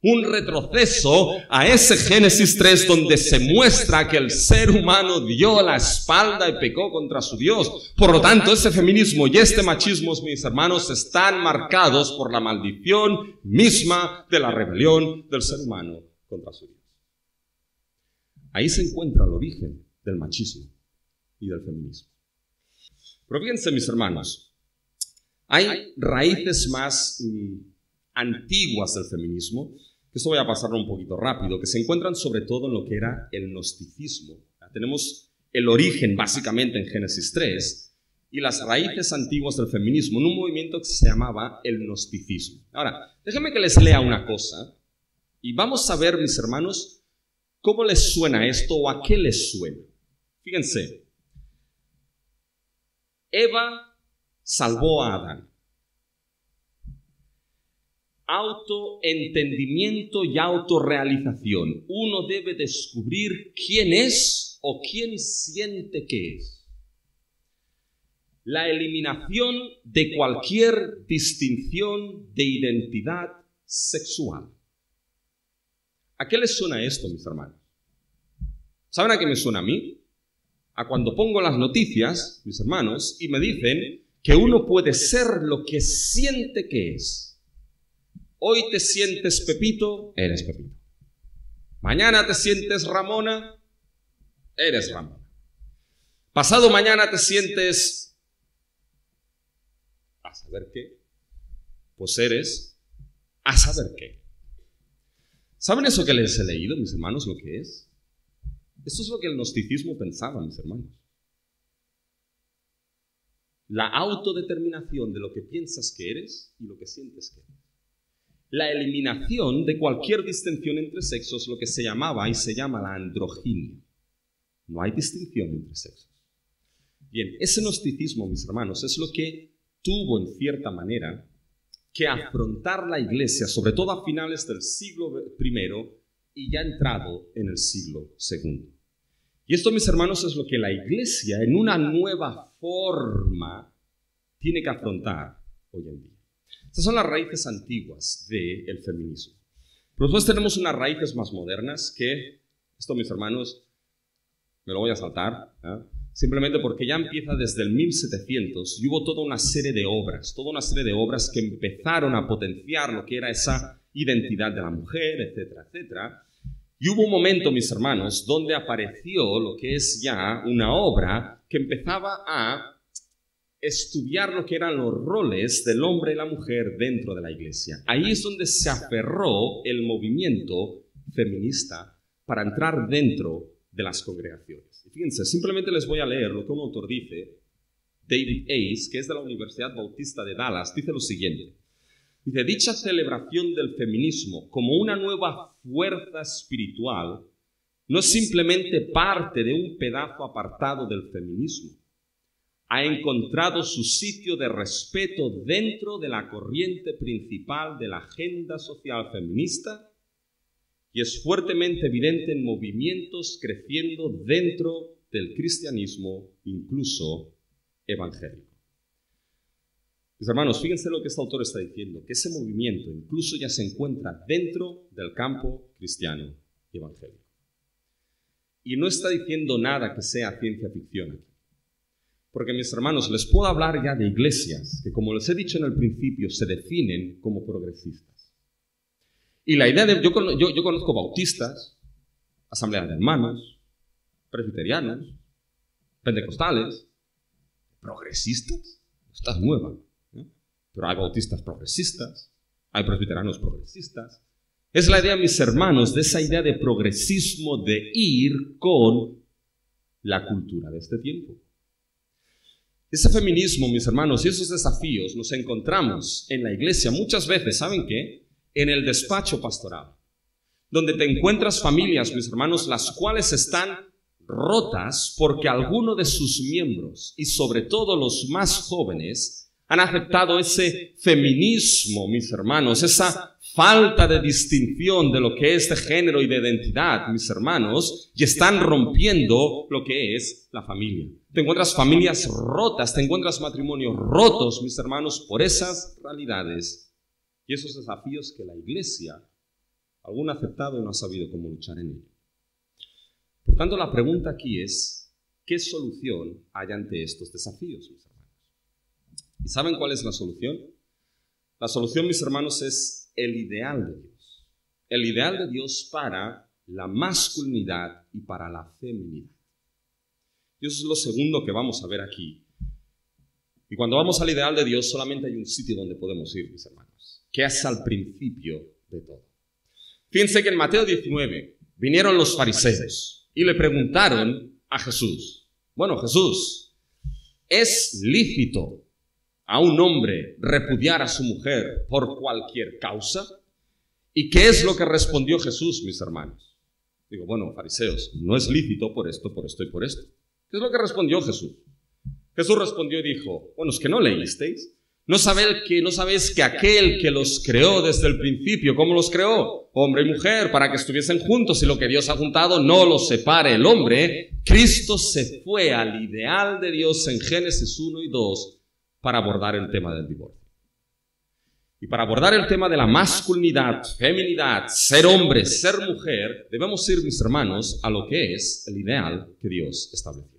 Un retroceso a ese Génesis 3 donde se muestra que el ser humano dio la espalda y pecó contra su Dios. Por lo tanto, ese feminismo y este machismo, mis hermanos, están marcados por la maldición misma de la rebelión del ser humano contra su Dios. Ahí se encuentra el origen del machismo y del feminismo. Pero fíjense, mis hermanos, hay raíces más antiguas del feminismo, que esto voy a pasarlo un poquito rápido, que se encuentran sobre todo en lo que era el gnosticismo. Tenemos el origen básicamente en Génesis 3 y las raíces antiguas del feminismo en un movimiento que se llamaba el gnosticismo. Ahora, déjenme que les lea una cosa y vamos a ver, mis hermanos, cómo les suena esto o a qué les suena. Fíjense, Eva salvó a Adán. Autoentendimiento y autorrealización. Uno debe descubrir quién es o quién siente que es. La eliminación de cualquier distinción de identidad sexual. ¿A qué les suena esto, mis hermanos? ¿Saben a qué me suena a mí? A cuando pongo las noticias, mis hermanos, y me dicen que uno puede ser lo que siente que es. Hoy te sientes Pepito, eres Pepito. Mañana te sientes Ramona, eres Ramona. Pasado mañana te sientes a saber qué, pues eres a saber qué. ¿Saben eso que les he leído, mis hermanos, lo que es? Esto es lo que el gnosticismo pensaba, mis hermanos. La autodeterminación de lo que piensas que eres y lo que sientes que eres. La eliminación de cualquier distinción entre sexos, lo que se llamaba y se llama la androginia. No hay distinción entre sexos. Bien, ese gnosticismo, mis hermanos, es lo que tuvo en cierta manera que afrontar la Iglesia, sobre todo a finales del siglo I y ya entrado en el siglo II. Y esto, mis hermanos, es lo que la Iglesia en una nueva forma tiene que afrontar hoy en día. Estas son las raíces antiguas del feminismo. Pero después tenemos unas raíces más modernas que, esto, mis hermanos, me lo voy a saltar, ¿eh? Simplemente porque ya empieza desde el 1700 y hubo toda una serie de obras que empezaron a potenciar lo que era esa identidad de la mujer, etcétera, etcétera. Y hubo un momento, mis hermanos, donde apareció lo que es ya una obra que empezaba a estudiar lo que eran los roles del hombre y la mujer dentro de la Iglesia. Ahí es donde se aferró el movimiento feminista para entrar dentro de las congregaciones. Y fíjense, simplemente les voy a leer lo que un autor dice David Ace, que es de la Universidad Bautista de Dallas, dice lo siguiente. Dice, dicha celebración del feminismo como una nueva fuerza espiritual no es simplemente parte de un pedazo apartado del feminismo. Ha encontrado su sitio de respeto dentro de la corriente principal de la agenda social feminista y es fuertemente evidente en movimientos creciendo dentro del cristianismo, incluso evangélico. Mis hermanos, fíjense lo que este autor está diciendo, que ese movimiento incluso ya se encuentra dentro del campo cristiano y evangélico. Y no está diciendo nada que sea ciencia ficción aquí. Porque, mis hermanos, les puedo hablar ya de iglesias que, como les he dicho en el principio, se definen como progresistas. Y la idea de... Yo conozco bautistas, asambleas de hermanos, presbiterianos, pentecostales, progresistas. Esta es nueva, ¿no? Pero hay bautistas progresistas, hay presbiterianos progresistas. Es la idea, mis hermanos, de esa idea de progresismo, de ir con la cultura de este tiempo. Ese feminismo, mis hermanos, y esos desafíos nos encontramos en la iglesia muchas veces, ¿saben qué? En el despacho pastoral, donde te encuentras familias, mis hermanos, las cuales están rotas porque alguno de sus miembros, y sobre todo los más jóvenes, han aceptado ese feminismo, mis hermanos, esa falta de distinción de lo que es de género y de identidad, mis hermanos, y están rompiendo lo que es la familia. Te encuentras familias rotas, te encuentras matrimonios rotos, mis hermanos, por esas realidades y esos desafíos que la iglesia aún ha aceptado y no ha sabido cómo luchar en ello. Por tanto, la pregunta aquí es, ¿qué solución hay ante estos desafíos, mis hermanos? ¿Y saben cuál es la solución? La solución, mis hermanos, es el ideal de Dios. El ideal de Dios para la masculinidad y para la feminidad. Y eso es lo segundo que vamos a ver aquí. Y cuando vamos al ideal de Dios, solamente hay un sitio donde podemos ir, mis hermanos, que es al principio de todo. Fíjense que en Mateo 19 vinieron los fariseos y le preguntaron a Jesús, bueno, Jesús, ¿es lícito a un hombre repudiar a su mujer por cualquier causa? ¿Y qué es lo que respondió Jesús, mis hermanos? Digo, bueno, fariseos, no es lícito por esto y por esto. ¿Qué es lo que respondió Jesús? Jesús respondió y dijo, bueno, es que no leísteis. ¿No sabéis que aquel que los creó desde el principio, ¿cómo los creó? Hombre y mujer, para que estuviesen juntos, y lo que Dios ha juntado no los separe el hombre. Cristo se fue al ideal de Dios en Génesis 1 y 2 para abordar el tema del divorcio. Y para abordar el tema de la masculinidad, feminidad, ser hombre, ser mujer, debemos ir, mis hermanos, a lo que es el ideal que Dios estableció.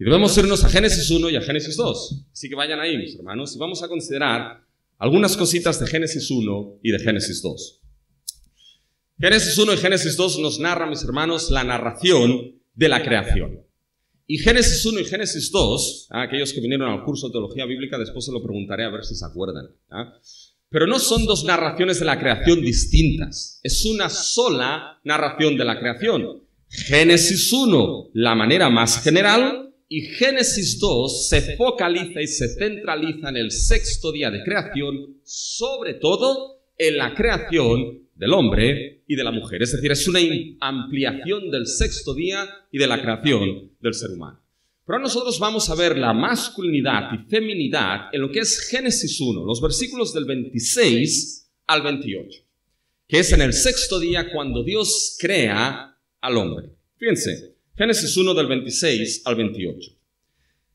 Y debemos irnos a Génesis 1 y a Génesis 2. Así que vayan ahí, mis hermanos, y vamos a considerar algunas cositas de Génesis 1 y de Génesis 2. Génesis 1 y Génesis 2 nos narran, mis hermanos, la narración de la creación. Y Génesis 1 y Génesis 2, aquellos que vinieron al curso de Teología Bíblica, después se lo preguntaré a ver si se acuerdan. Pero no son dos narraciones de la creación distintas. Es una sola narración de la creación. Génesis 1, la manera más general, y Génesis 2 se focaliza y se centraliza en el sexto día de creación, sobre todo en la creación del hombre y de la mujer. Es decir, es una ampliación del sexto día y de la creación del ser humano. Pero nosotros vamos a ver la masculinidad y feminidad en lo que es Génesis 1, los versículos del 26 al 28, que es en el sexto día cuando Dios crea al hombre. Fíjense, Génesis 1 del 26 al 28.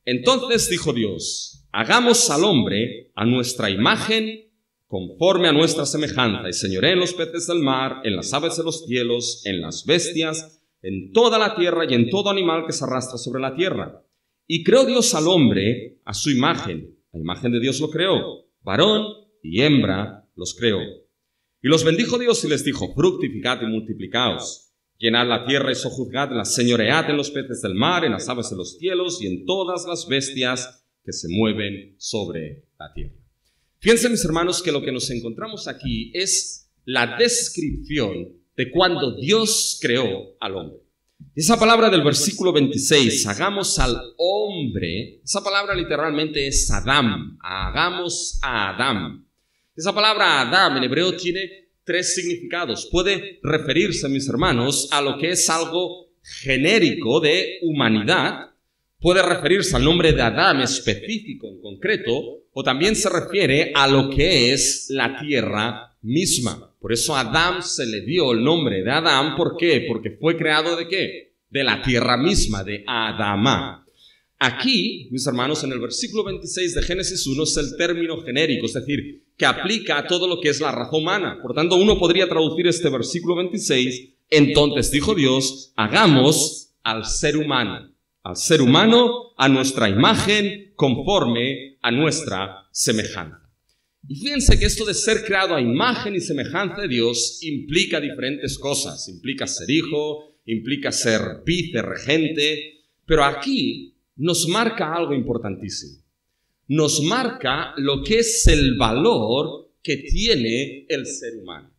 Entonces dijo Dios, hagamos al hombre a nuestra imagen, conforme a nuestra semejanza, y señoree en los peces del mar, en las aves de los cielos, en las bestias, en toda la tierra y en todo animal que se arrastra sobre la tierra. Y creó Dios al hombre a su imagen. La imagen de Dios lo creó. Varón y hembra los creó. Y los bendijo Dios y les dijo, fructificad y multiplicaos. Llenad la tierra y sojuzgadla, señoread en los peces del mar, en las aves de los cielos y en todas las bestias que se mueven sobre la tierra. Fíjense, mis hermanos, que lo que nos encontramos aquí es la descripción de cuando Dios creó al hombre. Esa palabra del versículo 26, hagamos al hombre, esa palabra literalmente es Adam, hagamos a Adam. Esa palabra Adam en hebreo tiene tres significados. Puede referirse, mis hermanos, a lo que es algo genérico de humanidad, puede referirse al nombre de Adam específico en concreto, o también se refiere a lo que es la tierra misma. Por eso a Adam se le dio el nombre de Adam. ¿Por qué? Porque fue creado ¿de qué? De la tierra misma, de Adama. Aquí, mis hermanos, en el versículo 26 de Génesis 1 es el término genérico, es decir, que aplica a todo lo que es la raza humana. Por tanto, uno podría traducir este versículo 26, entonces dijo Dios, hagamos al ser humano a nuestra imagen, conforme a nuestra semejanza. Y fíjense que esto de ser creado a imagen y semejanza de Dios implica diferentes cosas. Implica ser hijo, implica ser vicerregente, pero aquí nos marca algo importantísimo. Nos marca lo que es el valor que tiene el ser humano.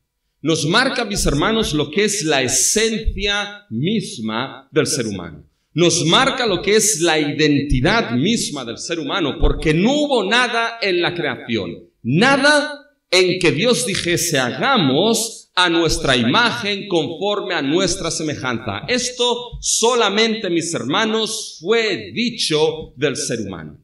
Nos marca, mis hermanos, lo que es la esencia misma del ser humano. Nos marca lo que es la identidad misma del ser humano, porque no hubo nada en la creación, nada en que Dios dijese hagamos a nuestra imagen conforme a nuestra semejanza. Esto solamente, mis hermanos, fue dicho del ser humano.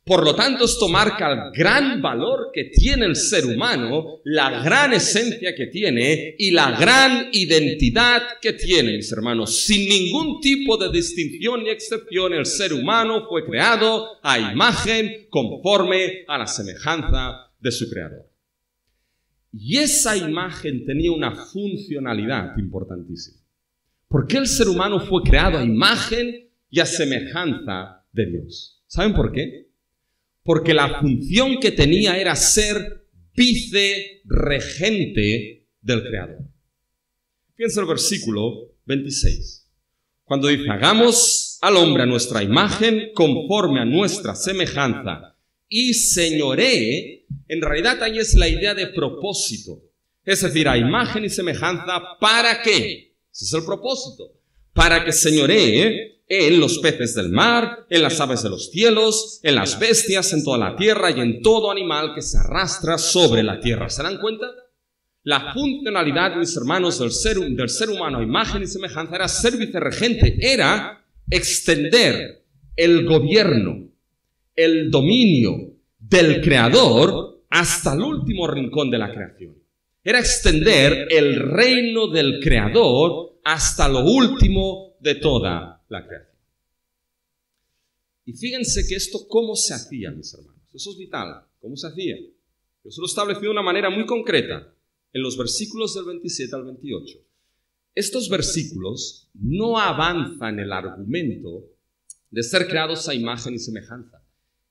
Por lo tanto, esto marca el gran valor que tiene el ser humano, la gran esencia que tiene y la gran identidad que tiene, mis hermanos. Sin ningún tipo de distinción ni excepción, el ser humano fue creado a imagen conforme a la semejanza de su creador. Y esa imagen tenía una funcionalidad importantísima. ¿Por qué el ser humano fue creado a imagen y a semejanza de Dios? ¿Saben por qué? Porque la función que tenía era ser vicerregente del Creador. Fíjense el versículo 26. Cuando dice, hagamos al hombre a nuestra imagen, conforme a nuestra semejanza, y señoree, en realidad ahí es la idea de propósito. Es decir, a imagen y semejanza, ¿para qué? Ese es el propósito. Para que señoree en los peces del mar, en las aves de los cielos, en las bestias, en toda la tierra y en todo animal que se arrastra sobre la tierra. ¿Se dan cuenta? La funcionalidad, mis hermanos, del ser humano a imagen y semejanza era ser vicerregente, era extender el gobierno, el dominio del Creador hasta el último rincón de la creación. Era extender el reino del Creador hasta lo último de toda la creación. Y fíjense que esto, ¿cómo se hacía, mis hermanos? Eso es vital. ¿Cómo se hacía? Eso lo estableció de una manera muy concreta en los versículos del 27 al 28. Estos versículos no avanzan el argumento de ser creados a imagen y semejanza.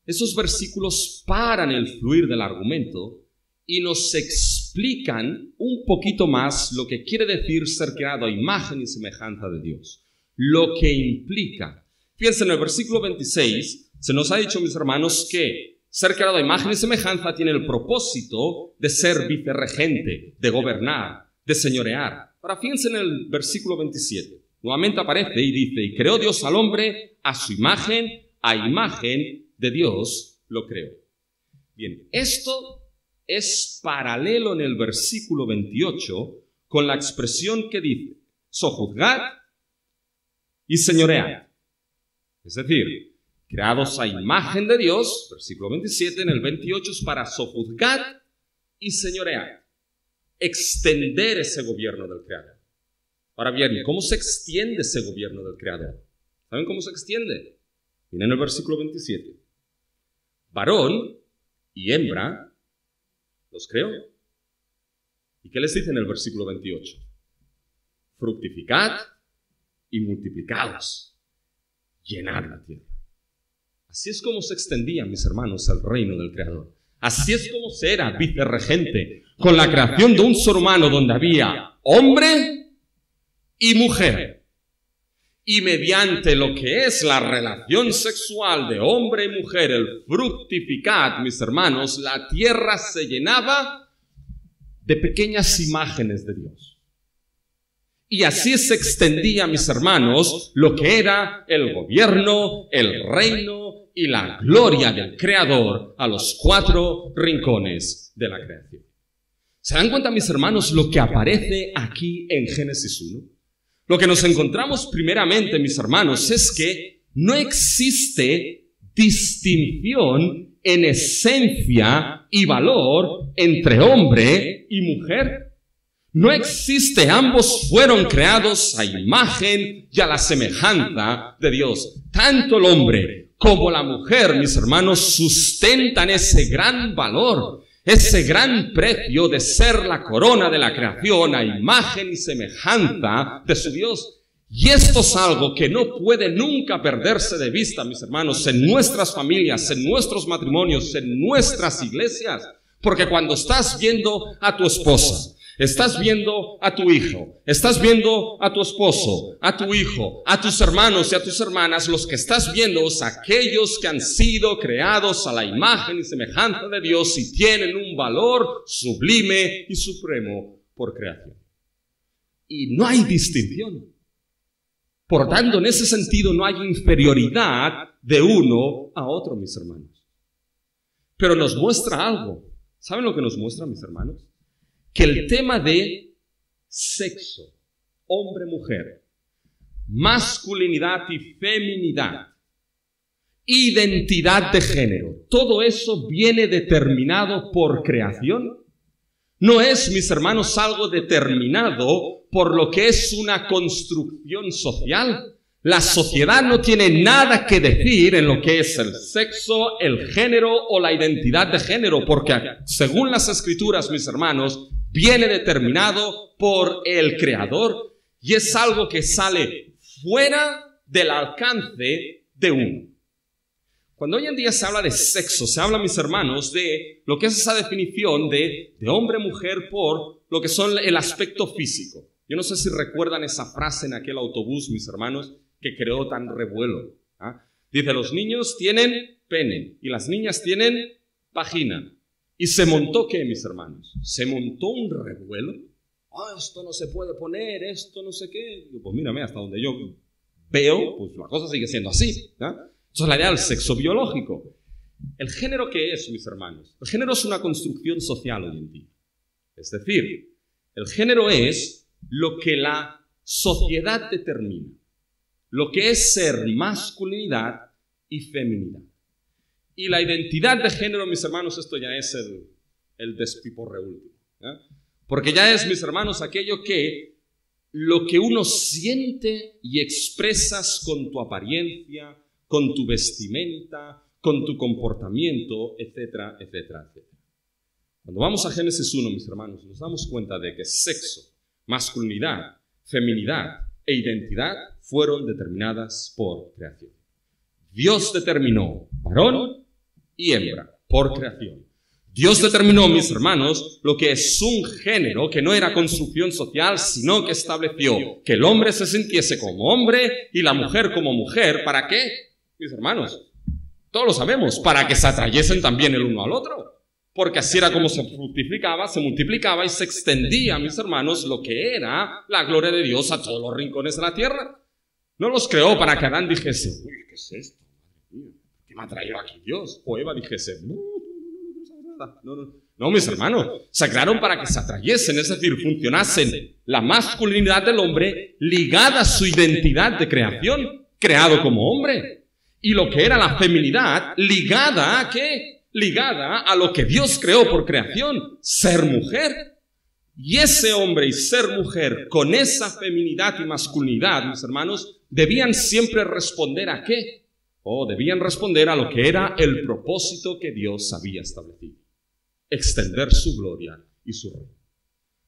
Esos versículos paran el fluir del argumento y nos explican un poquito más lo que quiere decir ser creado a imagen y semejanza de Dios. Lo que implica. Fíjense, en el versículo 26 se nos ha dicho, mis hermanos, que ser creado a imagen y semejanza tiene el propósito de ser vicerregente, de gobernar, de señorear. Ahora fíjense en el versículo 27. Nuevamente aparece y dice, y creó Dios al hombre a su imagen, a imagen de Dios lo creó. Bien, esto es paralelo en el versículo 28 con la expresión que dice, sojuzgad y señoread. Es decir, creados a imagen de Dios, versículo 27, en el 28 es para sojuzgar y señorear. Extender ese gobierno del Creador. Ahora bien, ¿cómo se extiende ese gobierno del Creador? ¿Saben cómo se extiende? Miren el versículo 27. Varón y hembra los creó. ¿Y qué les dice en el versículo 28? Fructificad y multiplicados. Llenad la tierra. Así es como se extendía, mis hermanos, el reino del Creador. Así es como se era vicerregente, con la creación de un ser humano donde había hombre y mujer. Y mediante lo que es la relación sexual de hombre y mujer, el fructificad, mis hermanos, la tierra se llenaba de pequeñas imágenes de Dios. Y así se extendía, mis hermanos, lo que era el gobierno, el reino y la gloria del Creador a los 4 rincones de la creación. ¿Se dan cuenta, mis hermanos, lo que aparece aquí en Génesis 1? Lo que nos encontramos primeramente, mis hermanos, es que no existe distinción en esencia y valor entre hombre y mujer. No existe, ambos fueron creados a imagen y a la semejanza de Dios. Tanto el hombre como la mujer, mis hermanos, sustentan ese gran valor, ese gran precio de ser la corona de la creación a imagen y semejanza de su Dios. Y esto es algo que no puede nunca perderse de vista, mis hermanos, en nuestras familias, en nuestros matrimonios, en nuestras iglesias. Porque cuando estás viendo a tu esposa, estás viendo a tu hijo, estás viendo a tu esposo, a tu hijo, a tus hermanos y a tus hermanas, los que estás viendo es aquellos que han sido creados a la imagen y semejanza de Dios y tienen un valor sublime y supremo por creación. Y no hay distinción. Por tanto, en ese sentido no hay inferioridad de uno a otro, mis hermanos. Pero nos muestra algo. ¿Saben lo que nos muestra, mis hermanos? Que el tema de sexo, hombre-mujer, masculinidad y feminidad, identidad de género, todo eso viene determinado por creación. No es, mis hermanos, algo determinado por lo que es una construcción social. La sociedad no tiene nada que decir en lo que es el sexo, el género o la identidad de género, porque según las Escrituras, mis hermanos, viene determinado por el Creador y es algo que sale fuera del alcance de uno. Cuando hoy en día se habla de sexo, se habla, mis hermanos, de lo que es esa definición de hombre-mujer por lo que son el aspecto físico. Yo no sé si recuerdan esa frase en aquel autobús, mis hermanos, que creó tan revuelo. Dice, los niños tienen pene y las niñas tienen vagina. ¿Y se montó qué, mis hermanos? Se montó un revuelo. Esto no se puede poner, esto no sé qué. Pues mírame, hasta donde yo veo, pues la cosa sigue siendo así. Eso es la idea del sexo biológico. ¿El género qué es, mis hermanos? El género es una construcción social hoy en día. Es decir, el género es lo que la sociedad determina, lo que es ser masculinidad y feminidad. Y la identidad de género, mis hermanos, esto ya es el despiporre último. Porque ya es, mis hermanos, aquello que lo que uno siente y expresas con tu apariencia, con tu vestimenta, con tu comportamiento, etcétera, etcétera, etcétera. Cuando vamos a Génesis 1, mis hermanos, nos damos cuenta de que sexo, masculinidad, feminidad e identidad fueron determinadas por creación. Dios determinó varón y hembra por creación. Dios determinó, mis hermanos, lo que es un género que no era construcción social, sino que estableció que el hombre se sintiese como hombre y la mujer como mujer. ¿Para qué, mis hermanos? Todos lo sabemos, para que se atrayesen también el uno al otro. Porque así era como se fructificaba, se multiplicaba y se extendía, mis hermanos, lo que era la gloria de Dios a todos los rincones de la tierra. No los creó para que Adán dijese, uy, ¿qué es esto? ¿Qué me ha traído aquí Dios? O Eva dijese, no, mis hermanos, se crearon para que se atrayesen, es decir, funcionasen la masculinidad del hombre ligada a su identidad de creación, creado como hombre. Y lo que era la feminidad ligada a ¿qué? Ligada a lo que Dios creó por creación, ser mujer. Y ese hombre y ser mujer con esa feminidad y masculinidad, mis hermanos, debían siempre responder ¿a qué? Debían responder a lo que era el propósito que Dios había establecido. Extender su gloria y su reino.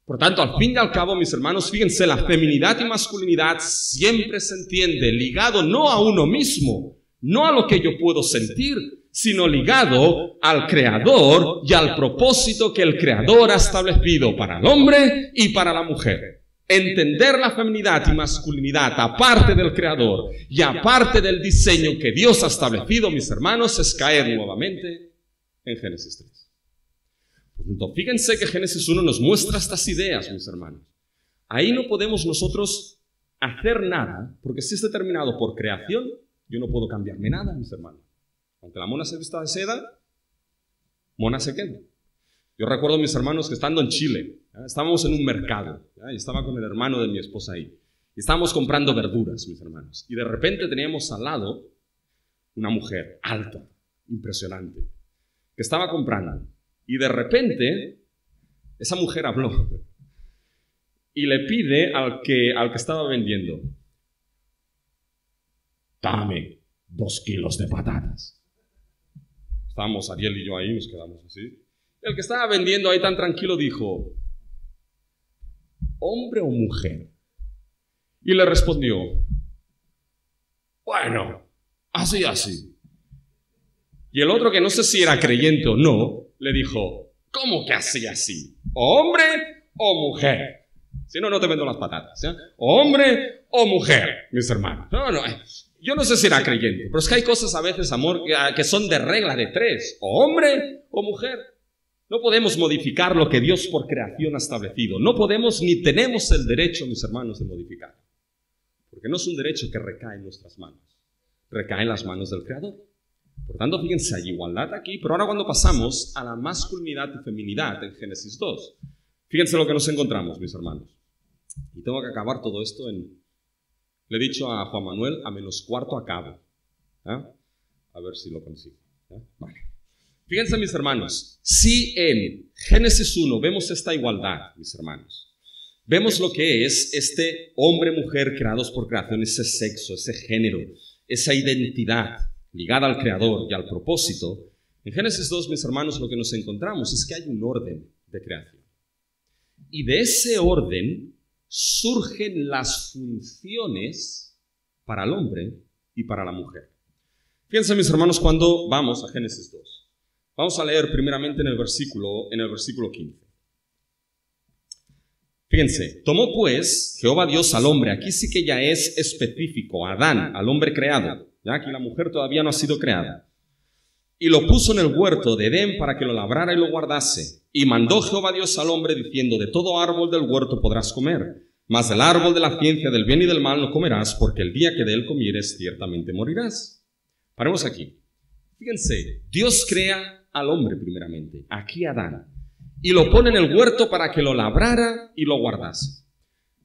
Por tanto, al fin y al cabo, mis hermanos, fíjense, la feminidad y masculinidad siempre se entiende ligado no a uno mismo, no a lo que yo puedo sentir, sino ligado al Creador y al propósito que el Creador ha establecido para el hombre y para la mujer. Entender la feminidad y masculinidad aparte del Creador y aparte del diseño que Dios ha establecido, mis hermanos, es caer nuevamente en Génesis 3. Por tanto, fíjense que Génesis 1 nos muestra estas ideas, mis hermanos. ahí no podemos nosotros hacer nada, porque si es determinado por creación, yo no puedo cambiarme nada, mis hermanos. Aunque la mona se vista de seda, mona se queda. Yo recuerdo, mis hermanos, que estando en Chile, estábamos en un mercado, y estaba con el hermano de mi esposa ahí, y estábamos comprando verduras, mis hermanos, y de repente teníamos al lado una mujer alta, impresionante, que estaba comprando, y de repente esa mujer habló y le pide al que estaba vendiendo: dame 2 kilos de patatas. Estábamos Ariel y yo ahí, nos quedamos así. El que estaba vendiendo ahí tan tranquilo dijo: ¿hombre o mujer? Y le respondió: bueno, así. Y el otro, que no sé si era creyente o no, le dijo: ¿cómo que así? ¿Hombre o mujer? Si no, no te vendo las patatas, ¿eh? ¿Hombre o mujer, mis hermanos? No, yo no sé si era creyente, pero es que hay cosas a veces, amor, que son de regla de 3, o hombre o mujer. No podemos modificar lo que Dios por creación ha establecido. No podemos ni tenemos el derecho, mis hermanos, de modificar. Porque no es un derecho que recae en nuestras manos. Recae en las manos del Creador. Por tanto, fíjense, hay igualdad aquí, pero ahora cuando pasamos a la masculinidad y feminidad en Génesis 2, fíjense lo que nos encontramos, mis hermanos. Y tengo que acabar todo esto le he dicho a Juan Manuel, a -4 acabo. A ver si lo consigo. Vale. Fíjense, mis hermanos, si en Génesis 1 vemos esta igualdad, mis hermanos, vemos lo que es este hombre-mujer creados por creación, ese sexo, ese género, esa identidad ligada al Creador y al propósito. En Génesis 2, mis hermanos, lo que nos encontramos es que hay un orden de creación. Y de ese orden surgen las funciones para el hombre y para la mujer. Fíjense, mis hermanos, cuando vamos a Génesis 2. Vamos a leer primeramente en el versículo 15. Fíjense: tomó pues Jehová Dios al hombre, aquí sí que ya es específico, Adán, al hombre creado, ya aquí la mujer todavía no ha sido creada, y lo puso en el huerto de Edén para que lo labrara y lo guardase. Y mandó Jehová Dios al hombre diciendo: de todo árbol del huerto podrás comer, mas del árbol de la ciencia del bien y del mal no comerás, porque el día que de él comieres ciertamente morirás. Paremos aquí. Fíjense, Dios crea al hombre primeramente, aquí Adán, y lo pone en el huerto para que lo labrara y lo guardase.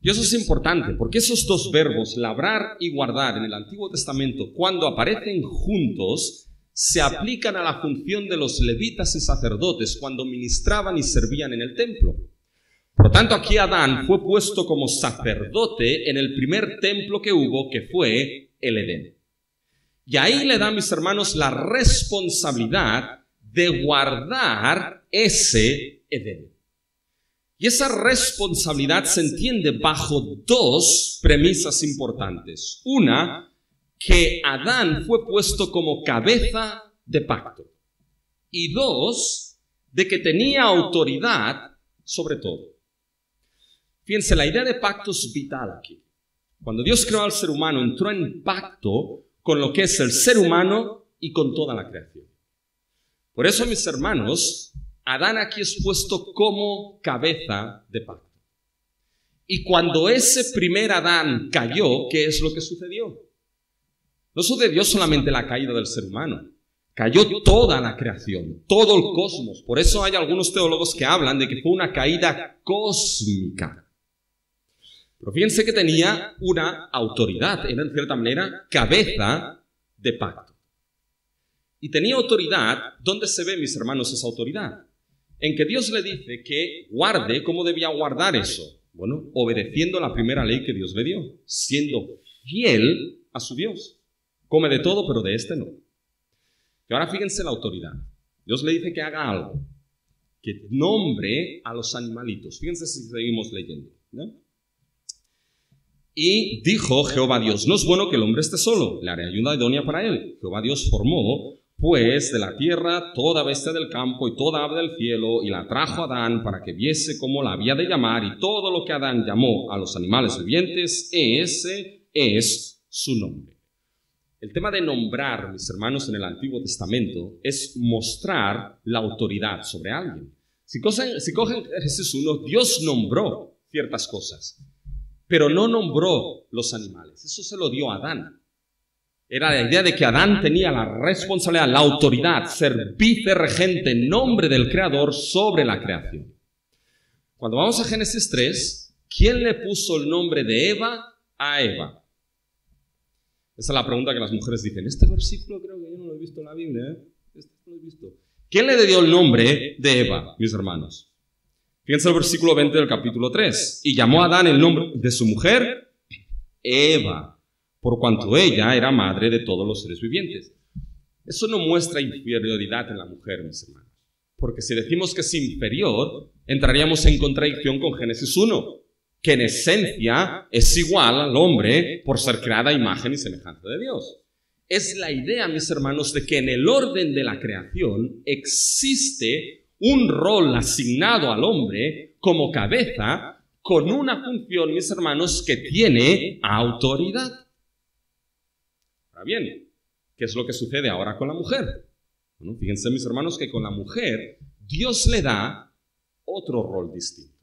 Y eso es importante, porque esos dos verbos, labrar y guardar, en el Antiguo Testamento, cuando aparecen juntos, se aplican a la función de los levitas y sacerdotes cuando ministraban y servían en el templo. Por tanto, aquí Adán fue puesto como sacerdote en el primer templo que hubo, que fue el Edén. Y ahí le da, mis hermanos, la responsabilidad de guardar ese Edén. Y esa responsabilidad se entiende bajo 2 premisas importantes. Una, que Adán fue puesto como cabeza de pacto. Y 2, de que tenía autoridad sobre todo. Fíjense, la idea de pacto es vital aquí. Cuando Dios creó al ser humano, entró en pacto con lo que es el ser humano y con toda la creación. Por eso, mis hermanos, Adán aquí es puesto como cabeza de pacto. Y cuando ese primer Adán cayó, ¿qué es lo que sucedió? No sucedió solamente la caída del ser humano, cayó toda la creación, todo el cosmos. Por eso hay algunos teólogos que hablan de que fue una caída cósmica. Pero fíjense que tenía una autoridad, era en cierta manera cabeza de pacto. Y tenía autoridad. ¿Dónde se ve, mis hermanos, esa autoridad? En que Dios le dice que guarde. ¿Cómo debía guardar eso? Bueno, obedeciendo la primera ley que Dios le dio, siendo fiel a su Dios. Come de todo, pero de este no. Y ahora fíjense la autoridad. Dios le dice que haga algo, que nombre a los animalitos. Fíjense si seguimos leyendo, ¿no? Y dijo Jehová Dios: no es bueno que el hombre esté solo, le haré ayuda idónea para él. Jehová Dios formó pues de la tierra toda bestia del campo y toda ave del cielo, y la trajo a Adán para que viese cómo la había de llamar, y todo lo que Adán llamó a los animales vivientes, ese es su nombre. El tema de nombrar, mis hermanos, en el Antiguo Testamento es mostrar la autoridad sobre alguien. Si cogen Génesis 1, Dios nombró ciertas cosas. pero no nombró los animales. Eso se lo dio a Adán. Era la idea de que Adán tenía la responsabilidad, la autoridad, ser vicerregente en nombre del Creador sobre la creación. Cuando vamos a Génesis 3, ¿quién le puso el nombre de Eva a Eva? Esa es la pregunta que las mujeres dicen. Este versículo creo que yo no lo he visto en la Biblia, ¿eh? Este no lo he visto. ¿Quién le dio el nombre de Eva, mis hermanos? Fíjense el versículo 20 del capítulo 3. Y llamó a Adán el nombre de su mujer Eva, por cuanto ella era madre de todos los seres vivientes. Eso no muestra inferioridad en la mujer, mis hermanos. Porque si decimos que es inferior, entraríamos en contradicción con Génesis 1, que en esencia es igual al hombre por ser creada a imagen y semejanza de Dios. Es la idea, mis hermanos, de que en el orden de la creación existe un rol asignado al hombre como cabeza con una función, mis hermanos, que tiene autoridad. Ahora bien, ¿qué es lo que sucede ahora con la mujer? Bueno, fíjense, mis hermanos, que con la mujer Dios le da otro rol distinto.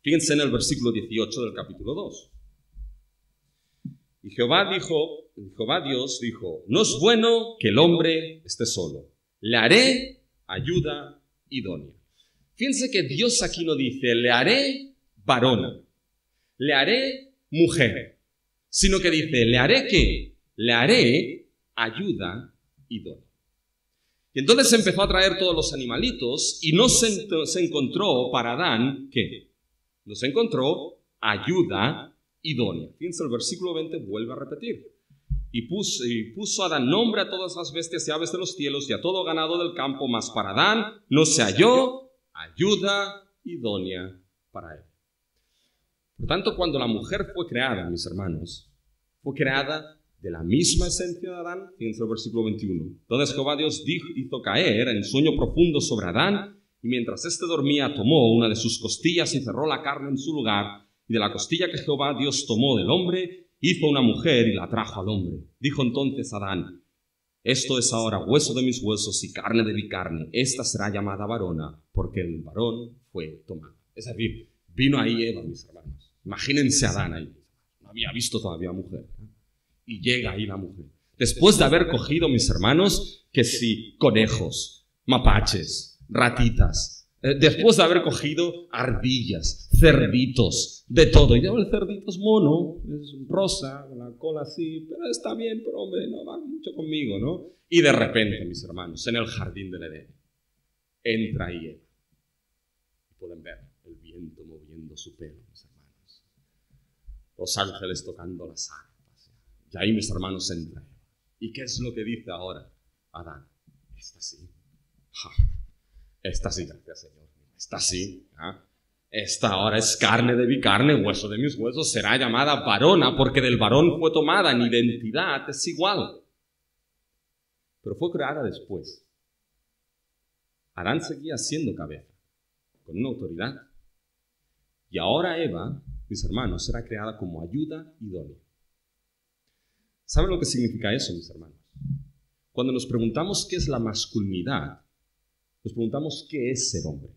Fíjense en el versículo 18 del capítulo 2. Y Jehová Dios dijo, no es bueno que el hombre esté solo. Le haré ayuda idónea. Fíjense que Dios aquí no dice, le haré varona, le haré mujer, sino que dice, ¿le haré qué? Le haré ayuda idónea. Y entonces empezó a traer todos los animalitos y no se encontró para Adán, ¿qué? No se encontró ayuda idónea. Fíjense, el versículo 20 vuelve a repetir. Y puso Adán nombre a todas las bestias y aves de los cielos y a todo ganado del campo, mas para Adán no se halló ayuda idónea para él. Por tanto, cuando la mujer fue creada, mis hermanos, fue creada de la misma esencia de Adán. Fíjense el versículo 21. Entonces Jehová Dios hizo caer en sueño profundo sobre Adán, y mientras éste dormía, tomó una de sus costillas y cerró la carne en su lugar, y de la costilla que Jehová Dios tomó del hombre, hizo una mujer y la trajo al hombre. Dijo entonces Adán, esto es ahora hueso de mis huesos y carne de mi carne. Esta será llamada varona, porque el varón fue tomado. Es decir, vino ahí Eva, mis hermanos. Imagínense a Adán ahí. No había visto todavía mujer. Y llega ahí la mujer. Después de haber cogido, mis hermanos, que sí, conejos, mapaches, ratitas. Después de haber cogido ardillas, cerditos, de todo. Y el cerdito es mono, es rosa, con la cola así, pero está bien, pero hombre, no va mucho conmigo, ¿no? Y de repente, mis hermanos, en el jardín del Edén, entra ahí Eva. Y pueden ver el viento moviendo su pelo, mis hermanos. Los ángeles tocando las arpas. Y ahí, mis hermanos, entra Eva. ¿Y qué es lo que dice ahora Adán? Esta sí. Esta sí, gracias Señor. Esta sí. Esta ahora es carne de mi carne, hueso de mis huesos. Será llamada varona porque del varón fue tomada. En identidad es igual. Pero fue creada después. Adán seguía siendo cabeza, con una autoridad. Y ahora Eva, mis hermanos, será creada como ayuda idónea. ¿Saben lo que significa eso, mis hermanos? Cuando nos preguntamos qué es la masculinidad, nos preguntamos qué es ser hombre.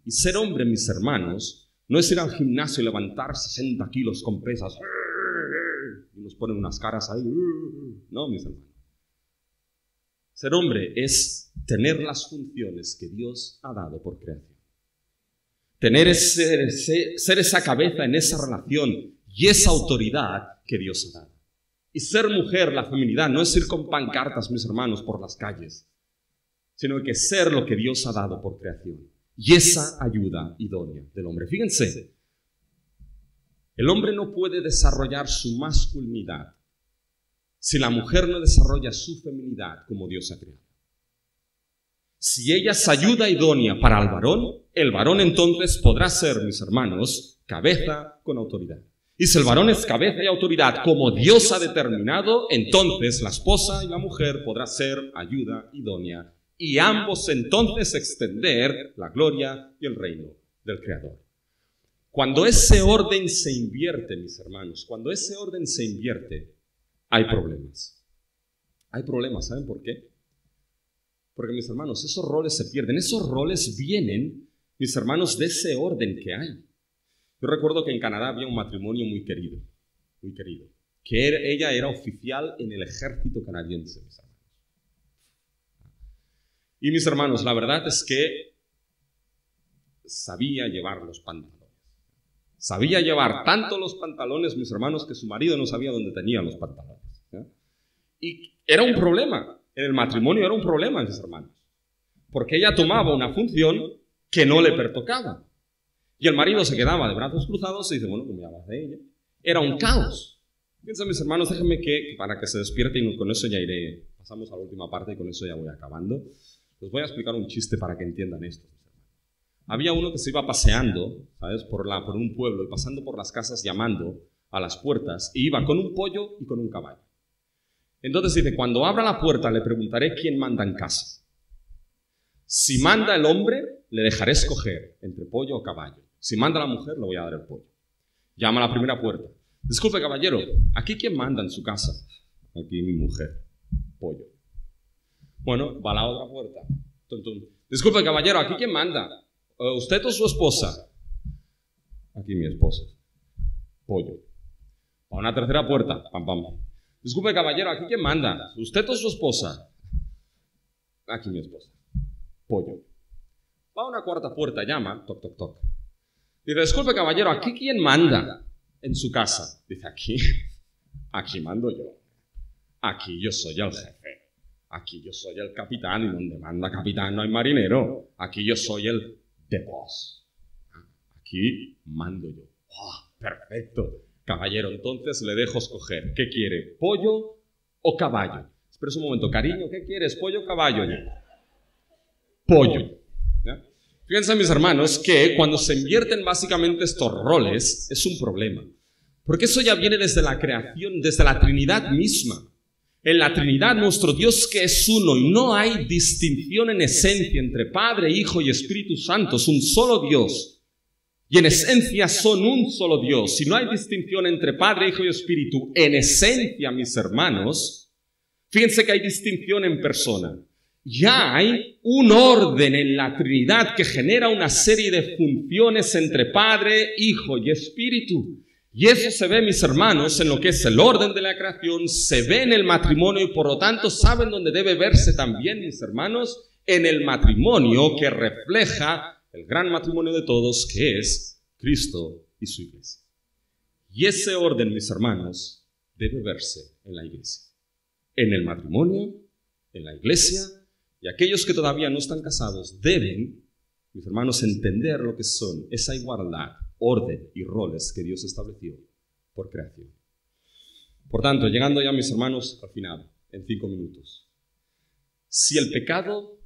Y ser hombre, mis hermanos, no es ir al gimnasio y levantar 60 kilos con pesas y nos ponen unas caras ahí. No, mis hermanos. Ser hombre es tener las funciones que Dios ha dado por creación. Ser esa cabeza en esa relación y esa autoridad que Dios ha dado. Y ser mujer, la feminidad, no es ir con pancartas, mis hermanos, por las calles, sino que ser lo que Dios ha dado por creación. Y esa ayuda idónea del hombre. Fíjense, el hombre no puede desarrollar su masculinidad si la mujer no desarrolla su feminidad como Dios ha creado. Si ella es ayuda idónea para el varón entonces podrá ser, mis hermanos, cabeza con autoridad. Y si el varón es cabeza y autoridad como Dios ha determinado, entonces la esposa y la mujer podrá ser ayuda idónea. Y ambos entonces extender la gloria y el reino del Creador. Cuando ese orden se invierte, mis hermanos, cuando ese orden se invierte, hay problemas. Hay problemas, ¿saben por qué? Porque, mis hermanos, esos roles se pierden. Esos roles vienen, mis hermanos, de ese orden que hay. Yo recuerdo que en Canadá había un matrimonio muy querido, que ella era oficial en el ejército canadiense, mis hermanos. Y mis hermanos, la verdad es que sabía llevar los pantalones. Sabía llevar tanto los pantalones, mis hermanos, que su marido no sabía dónde tenía los pantalones. Y era un problema, en el matrimonio era un problema, mis hermanos. Porque ella tomaba una función que no le pertocaba. Y el marido se quedaba de brazos cruzados y dice, bueno, ¿cómo llamas de ella? Era un caos. Fíjense, mis hermanos, déjenme que, para que se despierten, y con eso ya iré, pasamos a la última parte y con eso ya voy acabando. Les voy a explicar un chiste para que entiendan esto. Había uno que se iba paseando, ¿sabes?, por un pueblo y pasando por las casas llamando a las puertas y iba con un pollo y con un caballo. Entonces dice, cuando abra la puerta le preguntaré quién manda en casa. Si manda el hombre, le dejaré escoger entre pollo o caballo. Si manda la mujer, le voy a dar el pollo. Llama a la primera puerta. Disculpe, caballero, ¿aquí quién manda en su casa? Aquí mi mujer. Pollo. Bueno, va a la otra puerta. Tum, tum. Disculpe, caballero, ¿aquí quién manda? ¿Usted o su esposa? Aquí mi esposa. Pollo. Va a una tercera puerta. Pam, pam. Disculpe, caballero, ¿aquí quién manda? ¿Usted o su esposa? Aquí mi esposa. Pollo. Va a una cuarta puerta, llama. Toc, toc, toc. Dice, disculpe, caballero, ¿aquí quién manda en su casa? Dice, aquí mando yo. Aquí yo soy el jefe. Aquí yo soy el capitán y donde manda capitán no hay marinero. Aquí yo soy el the boss. Aquí mando yo. Oh, perfecto. Caballero, entonces le dejo escoger. ¿Qué quiere? ¿Pollo o caballo? Espera un momento. Cariño, ¿qué quieres? ¿Pollo o caballo? Pollo. ¿Ya? Fíjense, mis hermanos, que cuando se invierten básicamente estos roles es un problema. Porque eso ya viene desde la creación, desde la Trinidad misma. En la Trinidad, nuestro Dios que es uno y no hay distinción en esencia entre Padre, Hijo y Espíritu Santo, es un solo Dios. Y en esencia son un solo Dios. Si no hay distinción entre Padre, Hijo y Espíritu, en esencia, mis hermanos, fíjense que hay distinción en persona. Ya hay un orden en la Trinidad que genera una serie de funciones entre Padre, Hijo y Espíritu. Y eso se ve, mis hermanos, en lo que es el orden de la creación, se ve en el matrimonio y por lo tanto, ¿saben dónde debe verse también, mis hermanos? En el matrimonio que refleja el gran matrimonio de todos, que es Cristo y su iglesia. Y ese orden, mis hermanos, debe verse en la iglesia. En el matrimonio, en la iglesia, y aquellos que todavía no están casados deben, mis hermanos, entender lo que son esa igualdad, orden y roles que Dios estableció por creación. Por tanto, llegando ya, mis hermanos, al final, en 5 minutos. Si el pecado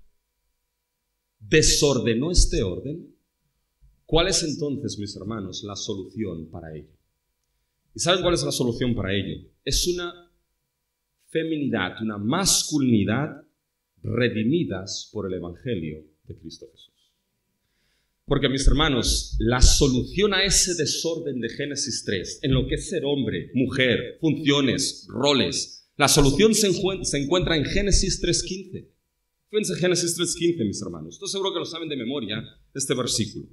desordenó este orden, ¿cuál es entonces, mis hermanos, la solución para ello? ¿Y saben cuál es la solución para ello? Es una feminidad, una masculinidad redimidas por el Evangelio de Cristo Jesús. Porque, mis hermanos, la solución a ese desorden de Génesis 3, en lo que es ser hombre, mujer, funciones, roles, la solución se encuentra en Génesis 3:15. Fíjense Génesis 3:15, mis hermanos. Estoy seguro que lo saben de memoria, este versículo.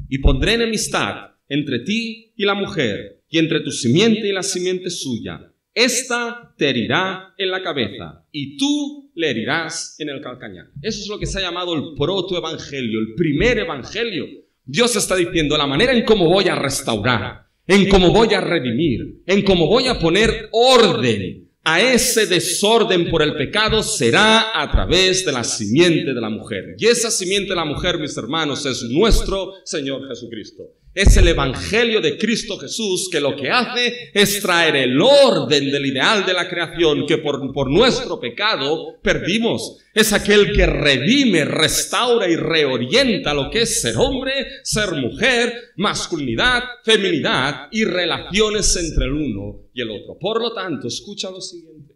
Y pondré enemistad entre ti y la mujer, y entre tu simiente y la simiente suya. Esta te herirá en la cabeza, y tú le herirás en el calcañar. Eso es lo que se ha llamado el protoevangelio, el primer evangelio. Dios está diciendo la manera en cómo voy a restaurar, en cómo voy a redimir, en cómo voy a poner orden a ese desorden por el pecado será a través de la simiente de la mujer. Y esa simiente de la mujer, mis hermanos, es nuestro Señor Jesucristo. Es el Evangelio de Cristo Jesús que lo que hace es traer el orden del ideal de la creación que por nuestro pecado perdimos. Es aquel que redime, restaura y reorienta lo que es ser hombre, ser mujer, masculinidad, feminidad y relaciones entre el uno y el otro. Por lo tanto, escucha lo siguiente.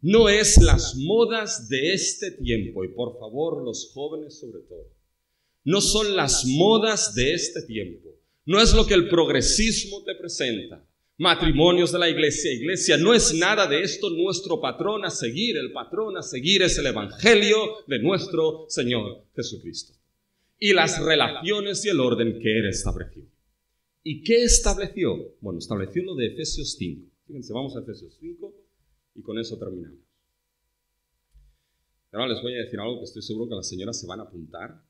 No es las modas de este tiempo, y por favor los jóvenes sobre todo, no son las modas de este tiempo. No es lo que el progresismo te presenta. Matrimonios de la iglesia, no es nada de esto nuestro patrón a seguir. El patrón a seguir es el Evangelio de nuestro Señor Jesucristo. Y las relaciones y el orden que Él estableció. ¿Y qué estableció? Bueno, estableció lo de Efesios 5. Fíjense, vamos a Efesios 5 y con eso terminamos. Ahora les voy a decir algo que estoy seguro que las señoras se van a apuntar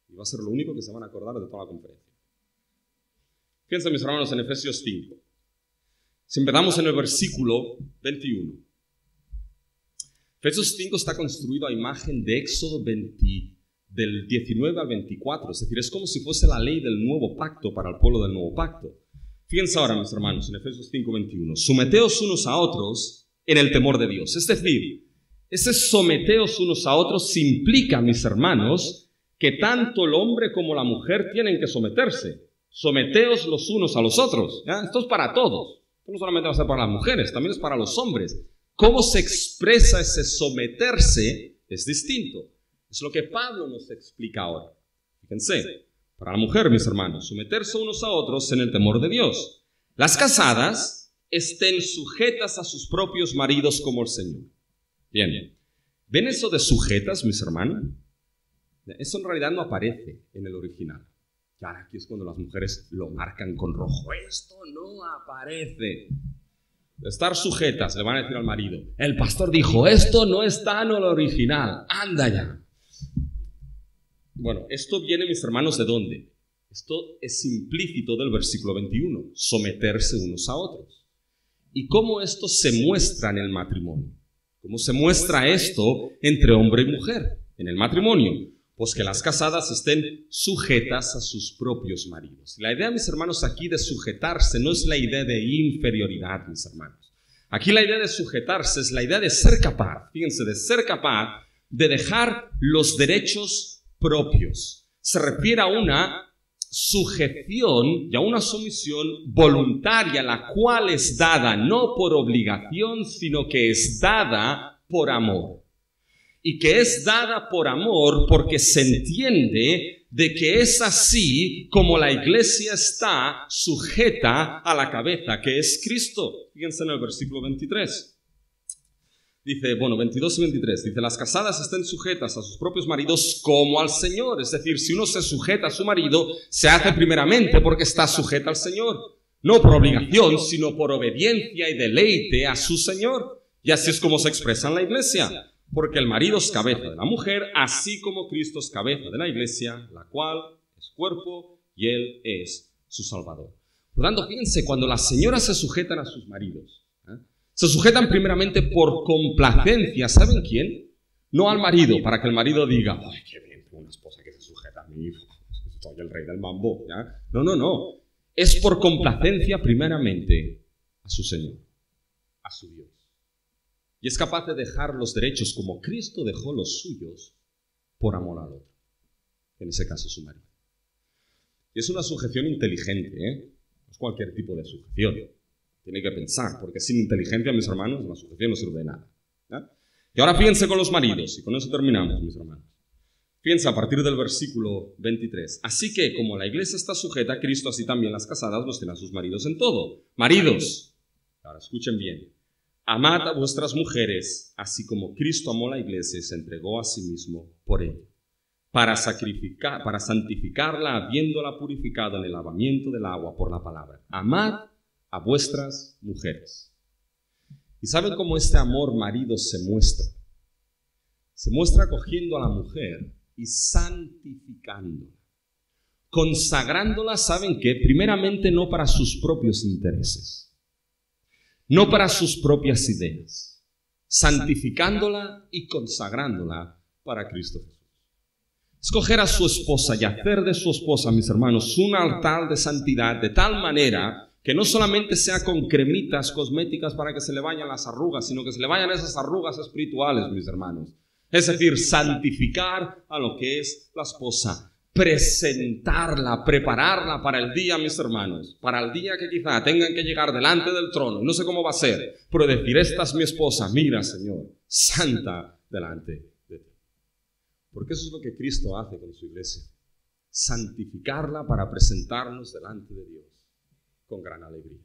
y va a ser lo único que se van a acordar de toda la conferencia. Fíjense, mis hermanos, en Efesios 5. Si empezamos en el versículo 21. Efesios 5 está construido a imagen de Éxodo 20, del 19 al 24. Es decir, es como si fuese la ley del nuevo pacto para el pueblo del nuevo pacto. Fíjense ahora, mis hermanos, en Efesios 5, 21. Someteos unos a otros en el temor de Dios. Es decir, ese someteos unos a otros implica, mis hermanos, que tanto el hombre como la mujer tienen que someterse. Someteos los unos a los otros. ¿Ya? Esto es para todos. Esto no solamente va a ser para las mujeres, también es para los hombres. Cómo se expresa ese someterse es distinto. Es lo que Pablo nos explica ahora. Fíjense, para la mujer, mis hermanos, someterse unos a otros en el temor de Dios. Las casadas estén sujetas a sus propios maridos como el Señor. Bien, ¿ven eso de sujetas, mis hermanos? Eso en realidad no aparece en el original. Y ahora aquí es cuando las mujeres lo marcan con rojo. Esto no aparece. Estar sujetas, le van a decir al marido. El pastor dijo, esto no está en el original. Anda ya. Bueno, esto viene, mis hermanos, ¿de dónde? Esto es implícito del versículo 21. Someterse unos a otros. ¿Y cómo esto se muestra en el matrimonio? ¿Cómo se muestra esto entre hombre y mujer en el matrimonio? Pues que las casadas estén sujetas a sus propios maridos. La idea, mis hermanos, aquí de sujetarse no es la idea de inferioridad, mis hermanos. Aquí la idea de sujetarse es la idea de ser capaz, fíjense, de ser capaz de dejar los derechos propios. Se refiere a una sujeción y a una sumisión voluntaria, la cual es dada no por obligación, sino que es dada por amor. Y que es dada por amor porque se entiende de que es así como la iglesia está sujeta a la cabeza, que es Cristo. Fíjense en el versículo 23. Dice, 22 y 23, dice, las casadas estén sujetas a sus propios maridos como al Señor. Es decir, si uno se sujeta a su marido, se hace primeramente porque está sujeta al Señor. No por obligación, sino por obediencia y deleite a su Señor. Y así es como se expresa en la iglesia. Porque el marido es cabeza de la mujer, así como Cristo es cabeza de la iglesia, la cual es cuerpo y Él es su Salvador. Por lo tanto, fíjense, cuando las señoras se sujetan a sus maridos, se sujetan primeramente por complacencia. ¿Saben quién? No al marido, para que el marido diga, ¡ay, qué bien, tengo una esposa que se sujeta a mí! Soy el rey del mambo. ¿Ya? No. Es por complacencia primeramente a su Señor, a su Dios. Y es capaz de dejar los derechos como Cristo dejó los suyos por amor al otro. En ese caso su marido. Y es una sujeción inteligente, No es cualquier tipo de sujeción. Tiene que pensar, porque sin inteligencia, mis hermanos, la sujeción no sirve de nada. ¿Ya? Y ahora fíjense con los maridos, y con eso terminamos, mis hermanos. Fíjense a partir del versículo 23. Así que, como la iglesia está sujeta a Cristo, así también las casadas los tienen a sus maridos en todo. Maridos, ahora escuchen bien. Amad a vuestras mujeres, así como Cristo amó la iglesia y se entregó a sí mismo por ella, para santificarla, habiéndola purificado en el lavamiento del agua por la palabra. Amad a vuestras mujeres. ¿Y saben cómo este amor marido se muestra? Se muestra cogiendo a la mujer y santificándola, consagrándola, ¿saben qué? Primeramente no para sus propios intereses, no para sus propias ideas, santificándola y consagrándola para Cristo Jesús. Escoger a su esposa y hacer de su esposa, mis hermanos, un altar de santidad de tal manera que no solamente sea con cremitas cosméticas para que se le vayan las arrugas, sino que se le vayan esas arrugas espirituales, mis hermanos. Es decir, santificar a lo que es la esposa. Presentarla, prepararla para el día, mis hermanos, para el día que quizá tengan que llegar delante del trono, no sé cómo va a ser, pero decir, esta es mi esposa, mira, Señor, santa delante de ti. Porque eso es lo que Cristo hace con su iglesia, santificarla para presentarnos delante de Dios con gran alegría.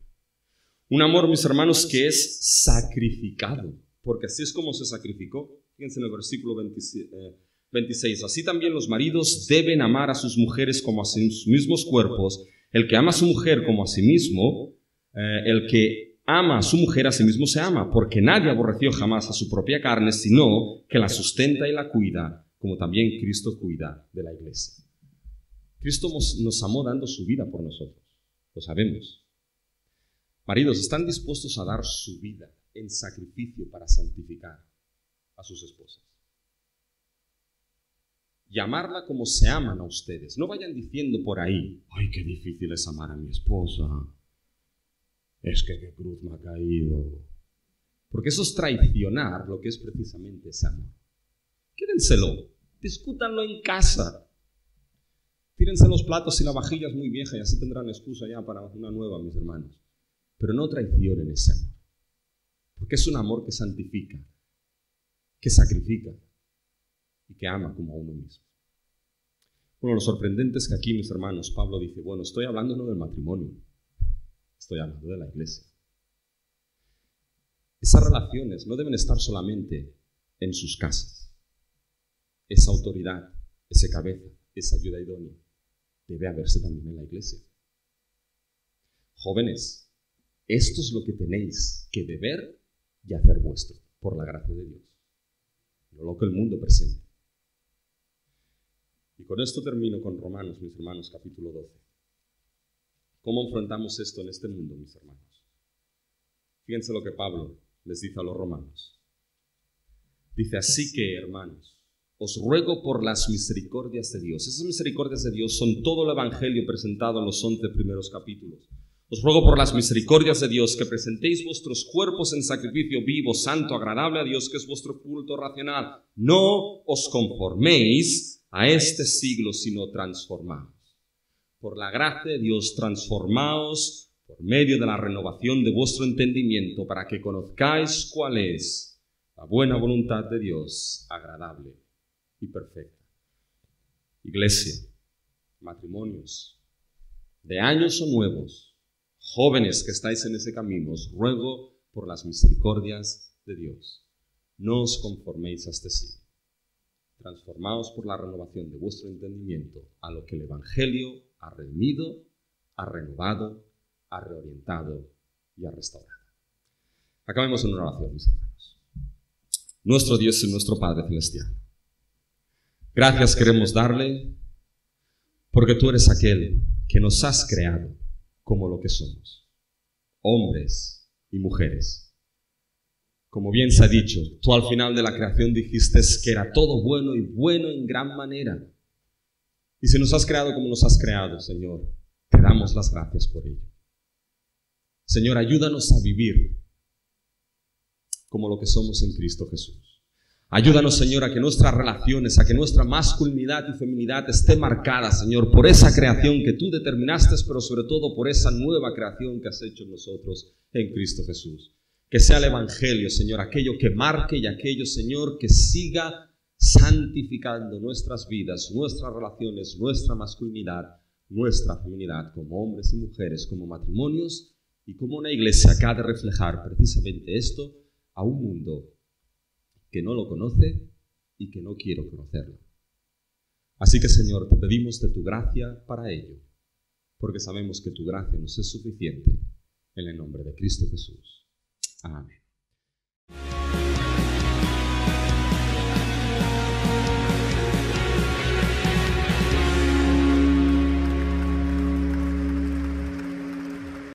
Un amor, mis hermanos, que es sacrificado, porque así es como se sacrificó. Fíjense en el versículo 26. Así también los maridos deben amar a sus mujeres como a sus mismos cuerpos. El que ama a su mujer como a sí mismo, el que ama a su mujer a sí mismo se ama, porque nadie aborreció jamás a su propia carne, sino que la sustenta y la cuida, como también Cristo cuida de la iglesia. Cristo nos amó dando su vida por nosotros, lo sabemos. Maridos, ¿están dispuestos a dar su vida en sacrificio para santificar a sus esposas? Y amarla como se aman a ustedes. No vayan diciendo por ahí, ¡ay, qué difícil es amar a mi esposa! Es que qué cruz me ha caído. Porque eso es traicionar lo que es precisamente ese amor. Quédenselo, discútanlo en casa. Tírense los platos y la vajilla es muy vieja y así tendrán excusa ya para una nueva, mis hermanos. Pero no traicionen ese amor. Porque es un amor que santifica, que sacrifica y que ama como a uno mismo. Bueno, lo sorprendente es que aquí, mis hermanos, Pablo dice, bueno, estoy hablando no del matrimonio, estoy hablando de la iglesia. Esas relaciones no deben estar solamente en sus casas. Esa autoridad, esa cabeza, esa ayuda idónea, debe haberse también en la iglesia. Jóvenes, esto es lo que tenéis que beber y hacer vuestro, por la gracia de Dios. No lo que el mundo presenta. Y con esto termino con Romanos, mis hermanos, capítulo 12. ¿Cómo enfrentamos esto en este mundo, mis hermanos? Fíjense lo que Pablo les dice a los romanos. Dice, así que, hermanos, os ruego por las misericordias de Dios. Esas misericordias de Dios son todo el evangelio presentado en los 11 primeros capítulos. Os ruego por las misericordias de Dios que presentéis vuestros cuerpos en sacrificio vivo, santo, agradable a Dios, que es vuestro culto racional. No os conforméis a este siglo, sino transformaos. Por la gracia de Dios, transformaos por medio de la renovación de vuestro entendimiento, para que conozcáis cuál es la buena voluntad de Dios, agradable y perfecta. Iglesia, matrimonios, de años o nuevos, jóvenes que estáis en ese camino, os ruego por las misericordias de Dios. No os conforméis a este siglo. Transformaos por la renovación de vuestro entendimiento a lo que el Evangelio ha redimido, ha renovado, ha reorientado y ha restaurado. Acabemos en una oración, mis hermanos. Nuestro Dios y nuestro Padre Celestial, gracias queremos darle porque tú eres aquel que nos has creado como lo que somos, hombres y mujeres. Como bien se ha dicho, tú al final de la creación dijiste que era todo bueno y bueno en gran manera. Y si nos has creado como nos has creado, Señor, te damos las gracias por ello. Señor, ayúdanos a vivir como lo que somos en Cristo Jesús. Ayúdanos, Señor, a que nuestras relaciones, a que nuestra masculinidad y feminidad esté marcada, Señor, por esa creación que tú determinaste, pero sobre todo por esa nueva creación que has hecho en nosotros en Cristo Jesús. Que sea el Evangelio, Señor, aquello que marque y aquello, Señor, que siga santificando nuestras vidas, nuestras relaciones, nuestra masculinidad, nuestra feminidad como hombres y mujeres, como matrimonios y como una iglesia que ha de reflejar precisamente esto a un mundo que no lo conoce y que no quiere conocerlo. Así que, Señor, te pedimos de tu gracia para ello, porque sabemos que tu gracia nos es suficiente, en el nombre de Cristo Jesús. Amén.